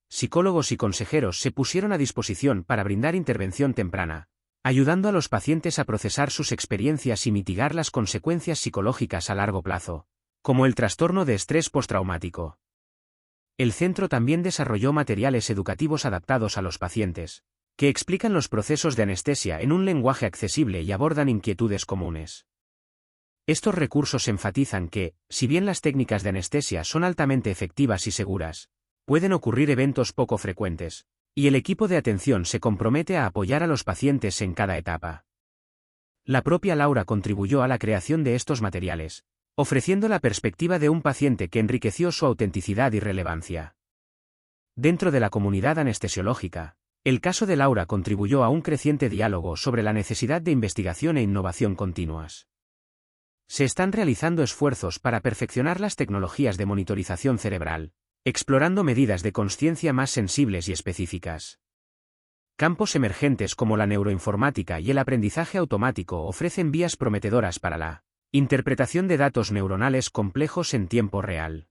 Psicólogos y consejeros se pusieron a disposición para brindar intervención temprana, ayudando a los pacientes a procesar sus experiencias y mitigar las consecuencias psicológicas a largo plazo, como el trastorno de estrés postraumático. El centro también desarrolló materiales educativos adaptados a los pacientes, que explican los procesos de anestesia en un lenguaje accesible y abordan inquietudes comunes. Estos recursos enfatizan que, si bien las técnicas de anestesia son altamente efectivas y seguras, pueden ocurrir eventos poco frecuentes, y el equipo de atención se compromete a apoyar a los pacientes en cada etapa. La propia Laura contribuyó a la creación de estos materiales, ofreciendo la perspectiva de un paciente que enriqueció su autenticidad y relevancia. Dentro de la comunidad anestesiológica, el caso de Laura contribuyó a un creciente diálogo sobre la necesidad de investigación e innovación continuas. Se están realizando esfuerzos para perfeccionar las tecnologías de monitorización cerebral, explorando medidas de consciencia más sensibles y específicas. Campos emergentes como la neuroinformática y el aprendizaje automático ofrecen vías prometedoras para la interpretación de datos neuronales complejos en tiempo real.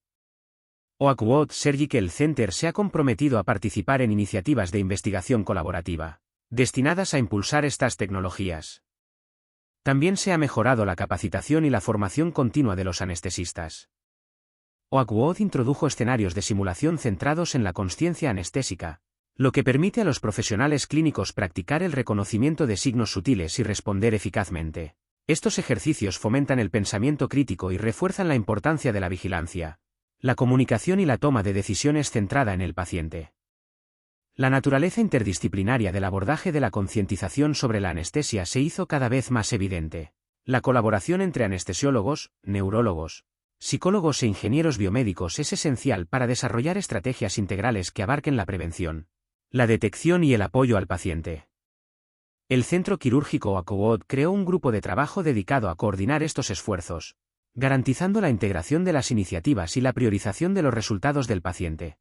Oakwood Surgical Center se ha comprometido a participar en iniciativas de investigación colaborativa, destinadas a impulsar estas tecnologías. También se ha mejorado la capacitación y la formación continua de los anestesistas. Oakwood introdujo escenarios de simulación centrados en la consciencia anestésica, lo que permite a los profesionales clínicos practicar el reconocimiento de signos sutiles y responder eficazmente. Estos ejercicios fomentan el pensamiento crítico y refuerzan la importancia de la vigilancia, la comunicación y la toma de decisiones centrada en el paciente. La naturaleza interdisciplinaria del abordaje de la concientización sobre la anestesia se hizo cada vez más evidente. La colaboración entre anestesiólogos, neurólogos, psicólogos e ingenieros biomédicos es esencial para desarrollar estrategias integrales que abarquen la prevención, la detección y el apoyo al paciente. El Centro Quirúrgico Oakwood creó un grupo de trabajo dedicado a coordinar estos esfuerzos, garantizando la integración de las iniciativas y la priorización de los resultados del paciente.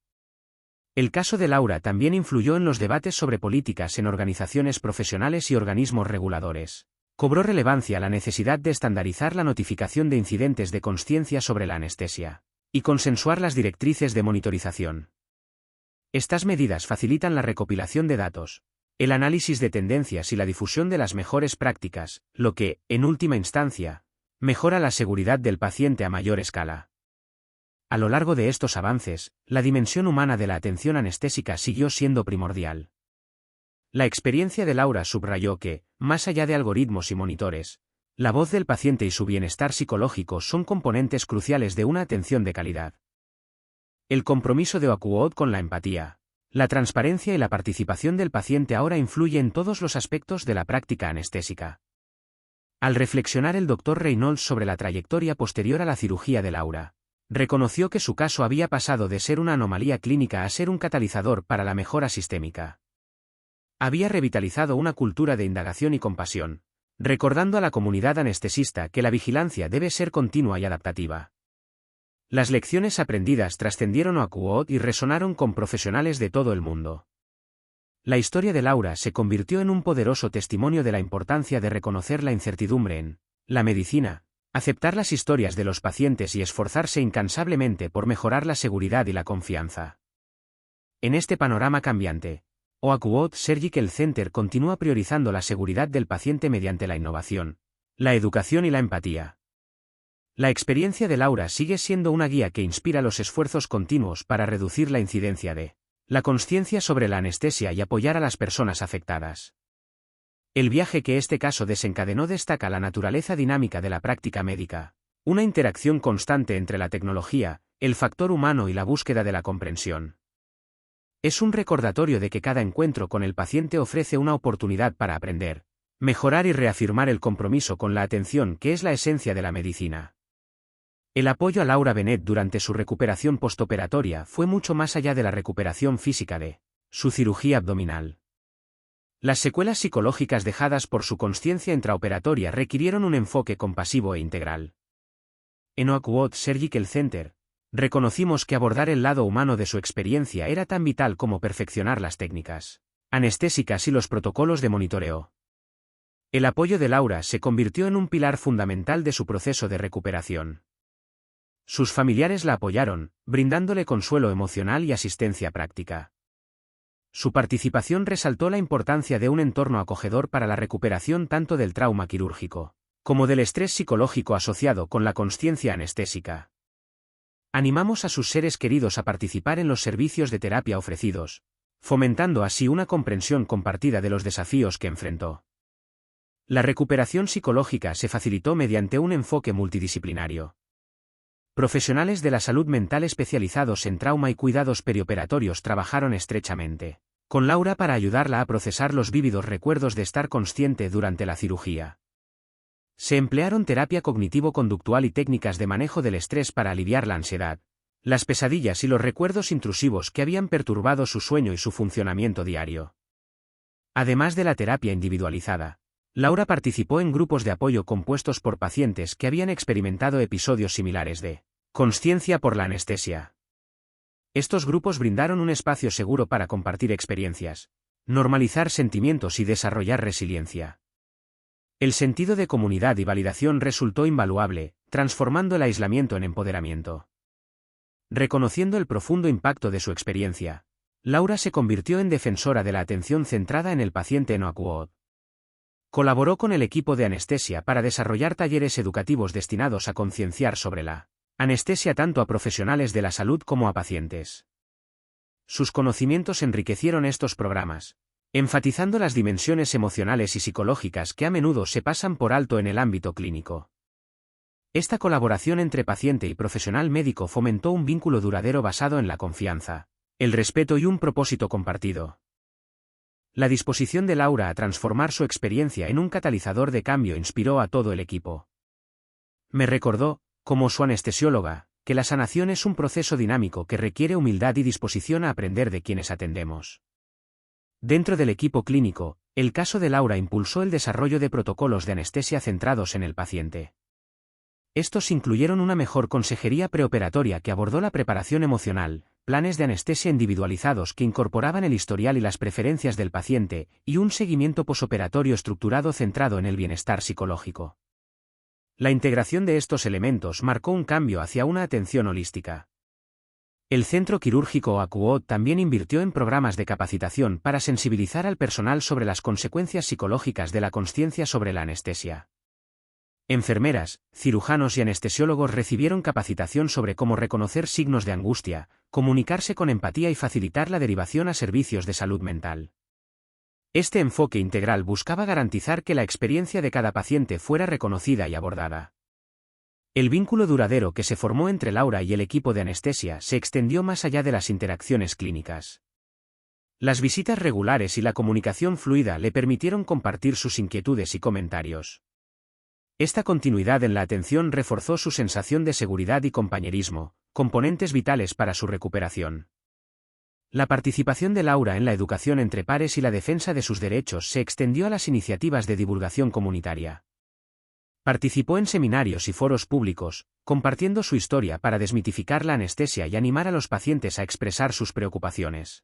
El caso de Laura también influyó en los debates sobre políticas en organizaciones profesionales y organismos reguladores. Cobró relevancia la necesidad de estandarizar la notificación de incidentes de consciencia sobre la anestesia, y consensuar las directrices de monitorización. Estas medidas facilitan la recopilación de datos, el análisis de tendencias y la difusión de las mejores prácticas, lo que, en última instancia, mejora la seguridad del paciente a mayor escala. A lo largo de estos avances, la dimensión humana de la atención anestésica siguió siendo primordial. La experiencia de Laura subrayó que, más allá de algoritmos y monitores, la voz del paciente y su bienestar psicológico son componentes cruciales de una atención de calidad. El compromiso de Oakwood con la empatía, la transparencia y la participación del paciente ahora influye en todos los aspectos de la práctica anestésica. Al reflexionar el Dr. Reynolds sobre la trayectoria posterior a la cirugía de Laura, reconoció que su caso había pasado de ser una anomalía clínica a ser un catalizador para la mejora sistémica. Había revitalizado una cultura de indagación y compasión, recordando a la comunidad anestesista que la vigilancia debe ser continua y adaptativa. Las lecciones aprendidas trascendieron a Oakwood y resonaron con profesionales de todo el mundo. La historia de Laura se convirtió en un poderoso testimonio de la importancia de reconocer la incertidumbre en la medicina, aceptar las historias de los pacientes y esforzarse incansablemente por mejorar la seguridad y la confianza. En este panorama cambiante, Oakwood Surgical Center continúa priorizando la seguridad del paciente mediante la innovación, la educación y la empatía. La experiencia de Laura sigue siendo una guía que inspira los esfuerzos continuos para reducir la incidencia de la consciencia sobre la anestesia y apoyar a las personas afectadas. El viaje que este caso desencadenó destaca la naturaleza dinámica de la práctica médica, una interacción constante entre la tecnología, el factor humano y la búsqueda de la comprensión. Es un recordatorio de que cada encuentro con el paciente ofrece una oportunidad para aprender, mejorar y reafirmar el compromiso con la atención que es la esencia de la medicina. El apoyo a Laura Bennett durante su recuperación postoperatoria fue mucho más allá de la recuperación física de su cirugía abdominal. Las secuelas psicológicas dejadas por su consciencia intraoperatoria requirieron un enfoque compasivo e integral. En Oakwood Surgical Center, reconocimos que abordar el lado humano de su experiencia era tan vital como perfeccionar las técnicas anestésicas y los protocolos de monitoreo. El apoyo de Laura se convirtió en un pilar fundamental de su proceso de recuperación. Sus familiares la apoyaron, brindándole consuelo emocional y asistencia práctica. Su participación resaltó la importancia de un entorno acogedor para la recuperación tanto del trauma quirúrgico como del estrés psicológico asociado con la consciencia anestésica. Animamos a sus seres queridos a participar en los servicios de terapia ofrecidos, fomentando así una comprensión compartida de los desafíos que enfrentó. La recuperación psicológica se facilitó mediante un enfoque multidisciplinario. Profesionales de la salud mental especializados en trauma y cuidados perioperatorios trabajaron estrechamente con Laura para ayudarla a procesar los vívidos recuerdos de estar consciente durante la cirugía. Se emplearon terapia cognitivo-conductual y técnicas de manejo del estrés para aliviar la ansiedad, las pesadillas y los recuerdos intrusivos que habían perturbado su sueño y su funcionamiento diario. Además de la terapia individualizada, Laura participó en grupos de apoyo compuestos por pacientes que habían experimentado episodios similares de consciencia por la anestesia. Estos grupos brindaron un espacio seguro para compartir experiencias, normalizar sentimientos y desarrollar resiliencia. El sentido de comunidad y validación resultó invaluable, transformando el aislamiento en empoderamiento. Reconociendo el profundo impacto de su experiencia, Laura se convirtió en defensora de la atención centrada en el paciente en Oakwood. Colaboró con el equipo de anestesia para desarrollar talleres educativos destinados a concienciar sobre la anestesia tanto a profesionales de la salud como a pacientes. Sus conocimientos enriquecieron estos programas, enfatizando las dimensiones emocionales y psicológicas que a menudo se pasan por alto en el ámbito clínico. Esta colaboración entre paciente y profesional médico fomentó un vínculo duradero basado en la confianza, el respeto y un propósito compartido. La disposición de Laura a transformar su experiencia en un catalizador de cambio inspiró a todo el equipo. Me recordó, como su anestesióloga, que la sanación es un proceso dinámico que requiere humildad y disposición a aprender de quienes atendemos. Dentro del equipo clínico, el caso de Laura impulsó el desarrollo de protocolos de anestesia centrados en el paciente. Estos incluyeron una mejor consejería preoperatoria que abordó la preparación emocional, planes de anestesia individualizados que incorporaban el historial y las preferencias del paciente, y un seguimiento posoperatorio estructurado centrado en el bienestar psicológico. La integración de estos elementos marcó un cambio hacia una atención holística. El centro quirúrgico Oakwood también invirtió en programas de capacitación para sensibilizar al personal sobre las consecuencias psicológicas de la consciencia sobre la anestesia. Enfermeras, cirujanos y anestesiólogos recibieron capacitación sobre cómo reconocer signos de angustia, comunicarse con empatía y facilitar la derivación a servicios de salud mental. Este enfoque integral buscaba garantizar que la experiencia de cada paciente fuera reconocida y abordada. El vínculo duradero que se formó entre Laura y el equipo de anestesia se extendió más allá de las interacciones clínicas. Las visitas regulares y la comunicación fluida le permitieron compartir sus inquietudes y comentarios. Esta continuidad en la atención reforzó su sensación de seguridad y compañerismo, componentes vitales para su recuperación. La participación de Laura en la educación entre pares y la defensa de sus derechos se extendió a las iniciativas de divulgación comunitaria. Participó en seminarios y foros públicos, compartiendo su historia para desmitificar la anestesia y animar a los pacientes a expresar sus preocupaciones.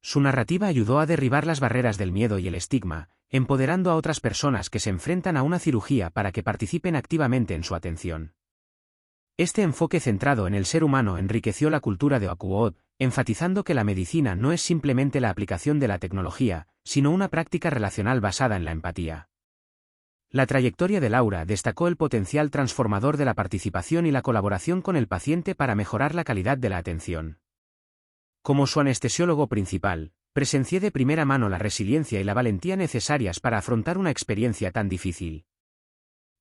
Su narrativa ayudó a derribar las barreras del miedo y el estigma, empoderando a otras personas que se enfrentan a una cirugía para que participen activamente en su atención. Este enfoque centrado en el ser humano enriqueció la cultura de Oakwood, enfatizando que la medicina no es simplemente la aplicación de la tecnología, sino una práctica relacional basada en la empatía. La trayectoria de Laura destacó el potencial transformador de la participación y la colaboración con el paciente para mejorar la calidad de la atención. Como su anestesiólogo principal, presencié de primera mano la resiliencia y la valentía necesarias para afrontar una experiencia tan difícil.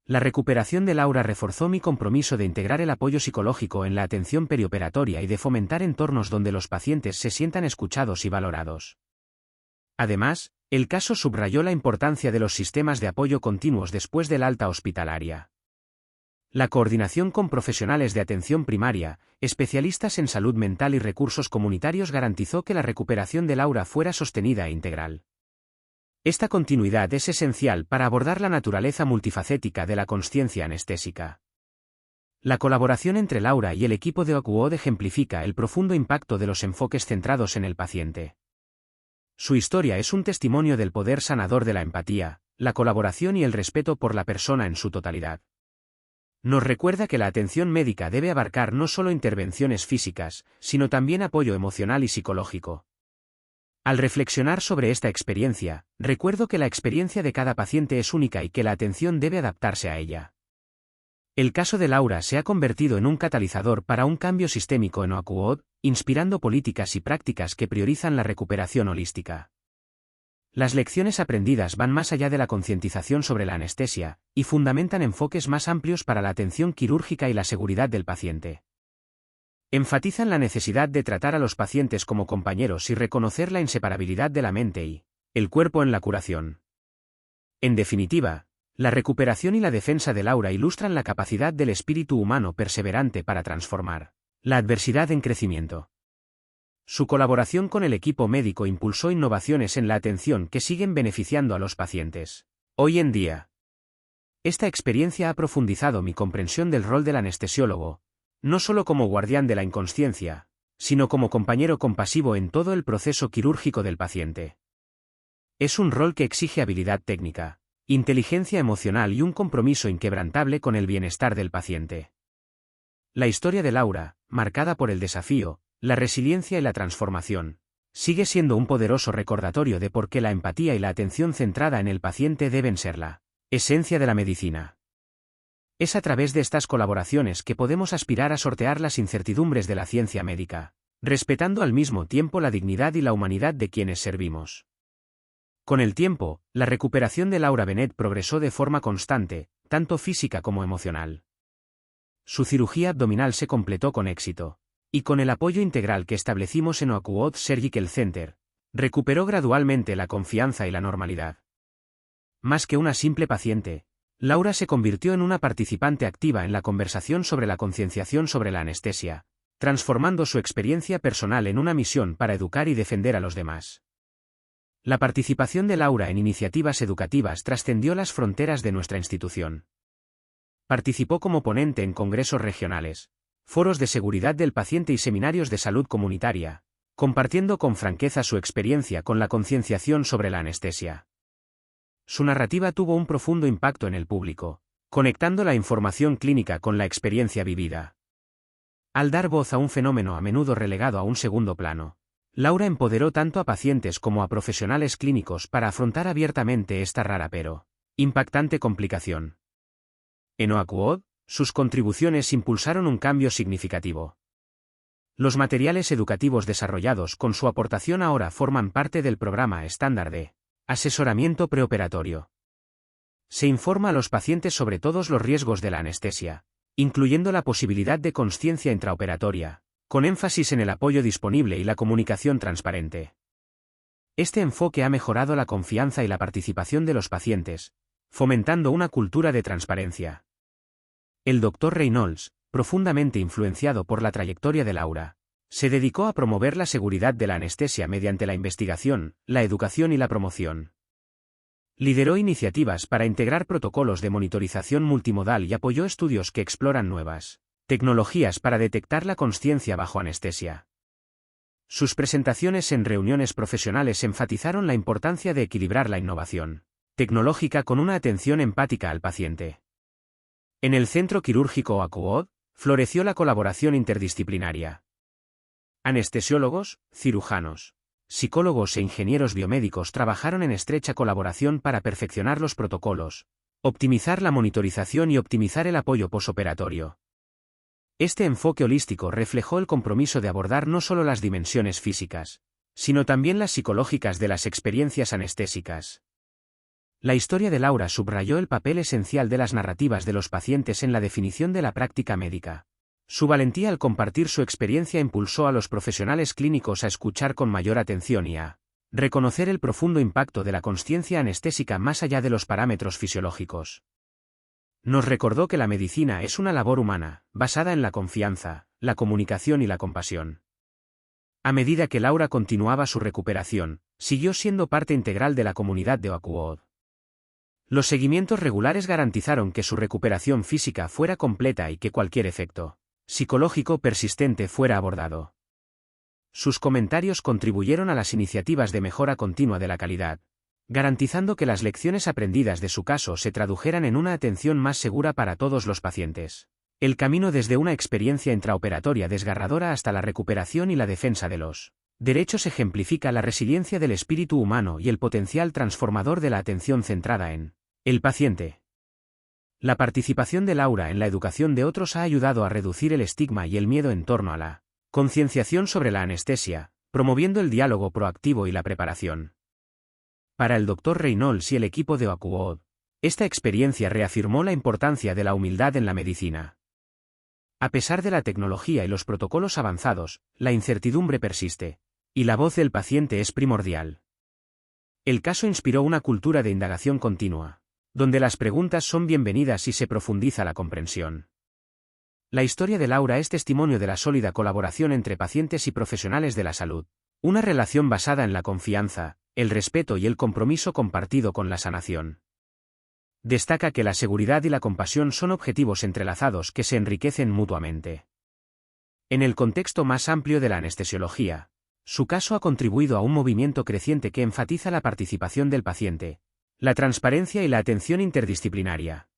La recuperación de Laura reforzó mi compromiso de integrar el apoyo psicológico en la atención perioperatoria y de fomentar entornos donde los pacientes se sientan escuchados y valorados. Además, el caso subrayó la importancia de los sistemas de apoyo continuos después del alta hospitalaria. La coordinación con profesionales de atención primaria, especialistas en salud mental y recursos comunitarios garantizó que la recuperación de Laura fuera sostenida e integral. Esta continuidad es esencial para abordar la naturaleza multifacética de la consciencia anestésica. La colaboración entre Laura y el equipo de OACUOD ejemplifica el profundo impacto de los enfoques centrados en el paciente. Su historia es un testimonio del poder sanador de la empatía, la colaboración y el respeto por la persona en su totalidad. Nos recuerda que la atención médica debe abarcar no solo intervenciones físicas, sino también apoyo emocional y psicológico. Al reflexionar sobre esta experiencia, recuerdo que la experiencia de cada paciente es única y que la atención debe adaptarse a ella. El caso de Laura se ha convertido en un catalizador para un cambio sistémico en OACUOD, inspirando políticas y prácticas que priorizan la recuperación holística. Las lecciones aprendidas van más allá de la concientización sobre la anestesia, y fundamentan enfoques más amplios para la atención quirúrgica y la seguridad del paciente. Enfatizan la necesidad de tratar a los pacientes como compañeros y reconocer la inseparabilidad de la mente y el cuerpo en la curación. En definitiva, la recuperación y la defensa de Laura ilustran la capacidad del espíritu humano perseverante para transformar la adversidad en crecimiento. Su colaboración con el equipo médico impulsó innovaciones en la atención que siguen beneficiando a los pacientes. Hoy en día, esta experiencia ha profundizado mi comprensión del rol del anestesiólogo, no solo como guardián de la inconsciencia, sino como compañero compasivo en todo el proceso quirúrgico del paciente. Es un rol que exige habilidad técnica, inteligencia emocional y un compromiso inquebrantable con el bienestar del paciente. La historia de Laura, marcada por el desafío, la resiliencia y la transformación, sigue siendo un poderoso recordatorio de por qué la empatía y la atención centrada en el paciente deben ser la esencia de la medicina. Es a través de estas colaboraciones que podemos aspirar a sortear las incertidumbres de la ciencia médica, respetando al mismo tiempo la dignidad y la humanidad de quienes servimos. Con el tiempo, la recuperación de Laura Bennett progresó de forma constante, tanto física como emocional. Su cirugía abdominal se completó con éxito, y con el apoyo integral que establecimos en OACUOD Surgical Center, recuperó gradualmente la confianza y la normalidad. Más que una simple paciente, Laura se convirtió en una participante activa en la conversación sobre la concienciación sobre la anestesia, transformando su experiencia personal en una misión para educar y defender a los demás. La participación de Laura en iniciativas educativas trascendió las fronteras de nuestra institución. Participó como ponente en congresos regionales, foros de seguridad del paciente y seminarios de salud comunitaria, compartiendo con franqueza su experiencia con la concienciación sobre la anestesia. Su narrativa tuvo un profundo impacto en el público, conectando la información clínica con la experiencia vivida. Al dar voz a un fenómeno a menudo relegado a un segundo plano, Laura empoderó tanto a pacientes como a profesionales clínicos para afrontar abiertamente esta rara pero impactante complicación. En OACUOD, sus contribuciones impulsaron un cambio significativo. Los materiales educativos desarrollados con su aportación ahora forman parte del programa estándar de asesoramiento preoperatorio. Se informa a los pacientes sobre todos los riesgos de la anestesia, incluyendo la posibilidad de consciencia intraoperatoria, con énfasis en el apoyo disponible y la comunicación transparente. Este enfoque ha mejorado la confianza y la participación de los pacientes, fomentando una cultura de transparencia. El Dr. Reynolds, profundamente influenciado por la trayectoria de Laura, se dedicó a promover la seguridad de la anestesia mediante la investigación, la educación y la promoción. Lideró iniciativas para integrar protocolos de monitorización multimodal y apoyó estudios que exploran nuevas tecnologías para detectar la consciencia bajo anestesia. Sus presentaciones en reuniones profesionales enfatizaron la importancia de equilibrar la innovación tecnológica con una atención empática al paciente. En el centro quirúrgico OACUOD, floreció la colaboración interdisciplinaria. Anestesiólogos, cirujanos, psicólogos e ingenieros biomédicos trabajaron en estrecha colaboración para perfeccionar los protocolos, optimizar la monitorización y optimizar el apoyo posoperatorio. Este enfoque holístico reflejó el compromiso de abordar no solo las dimensiones físicas, sino también las psicológicas de las experiencias anestésicas. La historia de Laura subrayó el papel esencial de las narrativas de los pacientes en la definición de la práctica médica. Su valentía al compartir su experiencia impulsó a los profesionales clínicos a escuchar con mayor atención y a reconocer el profundo impacto de la consciencia anestésica más allá de los parámetros fisiológicos. Nos recordó que la medicina es una labor humana, basada en la confianza, la comunicación y la compasión. A medida que Laura continuaba su recuperación, siguió siendo parte integral de la comunidad de OAKU. Los seguimientos regulares garantizaron que su recuperación física fuera completa y que cualquier efecto psicológico persistente fuera abordado. Sus comentarios contribuyeron a las iniciativas de mejora continua de la calidad, garantizando que las lecciones aprendidas de su caso se tradujeran en una atención más segura para todos los pacientes. El camino desde una experiencia intraoperatoria desgarradora hasta la recuperación y la defensa de los derechos ejemplifica la resiliencia del espíritu humano y el potencial transformador de la atención centrada en el paciente. La participación de Laura en la educación de otros ha ayudado a reducir el estigma y el miedo en torno a la concienciación sobre la anestesia, promoviendo el diálogo proactivo y la preparación. Para el Dr. Reynolds y el equipo de OAKU, esta experiencia reafirmó la importancia de la humildad en la medicina. A pesar de la tecnología y los protocolos avanzados, la incertidumbre persiste, y la voz del paciente es primordial. El caso inspiró una cultura de indagación continua, donde las preguntas son bienvenidas y se profundiza la comprensión. La historia de Laura es testimonio de la sólida colaboración entre pacientes y profesionales de la salud, una relación basada en la confianza, el respeto y el compromiso compartido con la sanación. Destaca que la seguridad y la compasión son objetivos entrelazados que se enriquecen mutuamente. En el contexto más amplio de la anestesiología, su caso ha contribuido a un movimiento creciente que enfatiza la participación del paciente, la transparencia y la atención interdisciplinaria.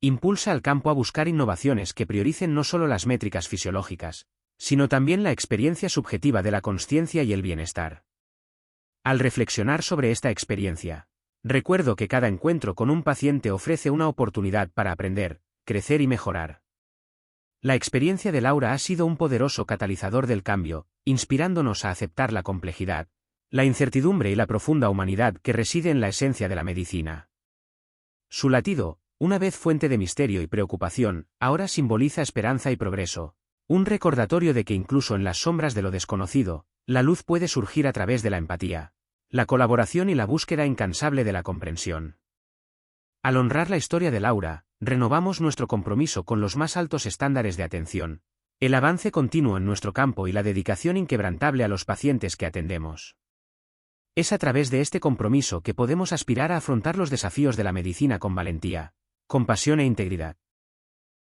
Impulsa al campo a buscar innovaciones que prioricen no solo las métricas fisiológicas, sino también la experiencia subjetiva de la consciencia y el bienestar. Al reflexionar sobre esta experiencia, recuerdo que cada encuentro con un paciente ofrece una oportunidad para aprender, crecer y mejorar. La experiencia de Laura ha sido un poderoso catalizador del cambio, inspirándonos a aceptar la complejidad, la incertidumbre y la profunda humanidad que reside en la esencia de la medicina. Su latido, una vez fuente de misterio y preocupación, ahora simboliza esperanza y progreso, un recordatorio de que incluso en las sombras de lo desconocido, la luz puede surgir a través de la empatía, la colaboración y la búsqueda incansable de la comprensión. Al honrar la historia de Laura, renovamos nuestro compromiso con los más altos estándares de atención, el avance continuo en nuestro campo y la dedicación inquebrantable a los pacientes que atendemos. Es a través de este compromiso que podemos aspirar a afrontar los desafíos de la medicina con valentía, compasión e integridad.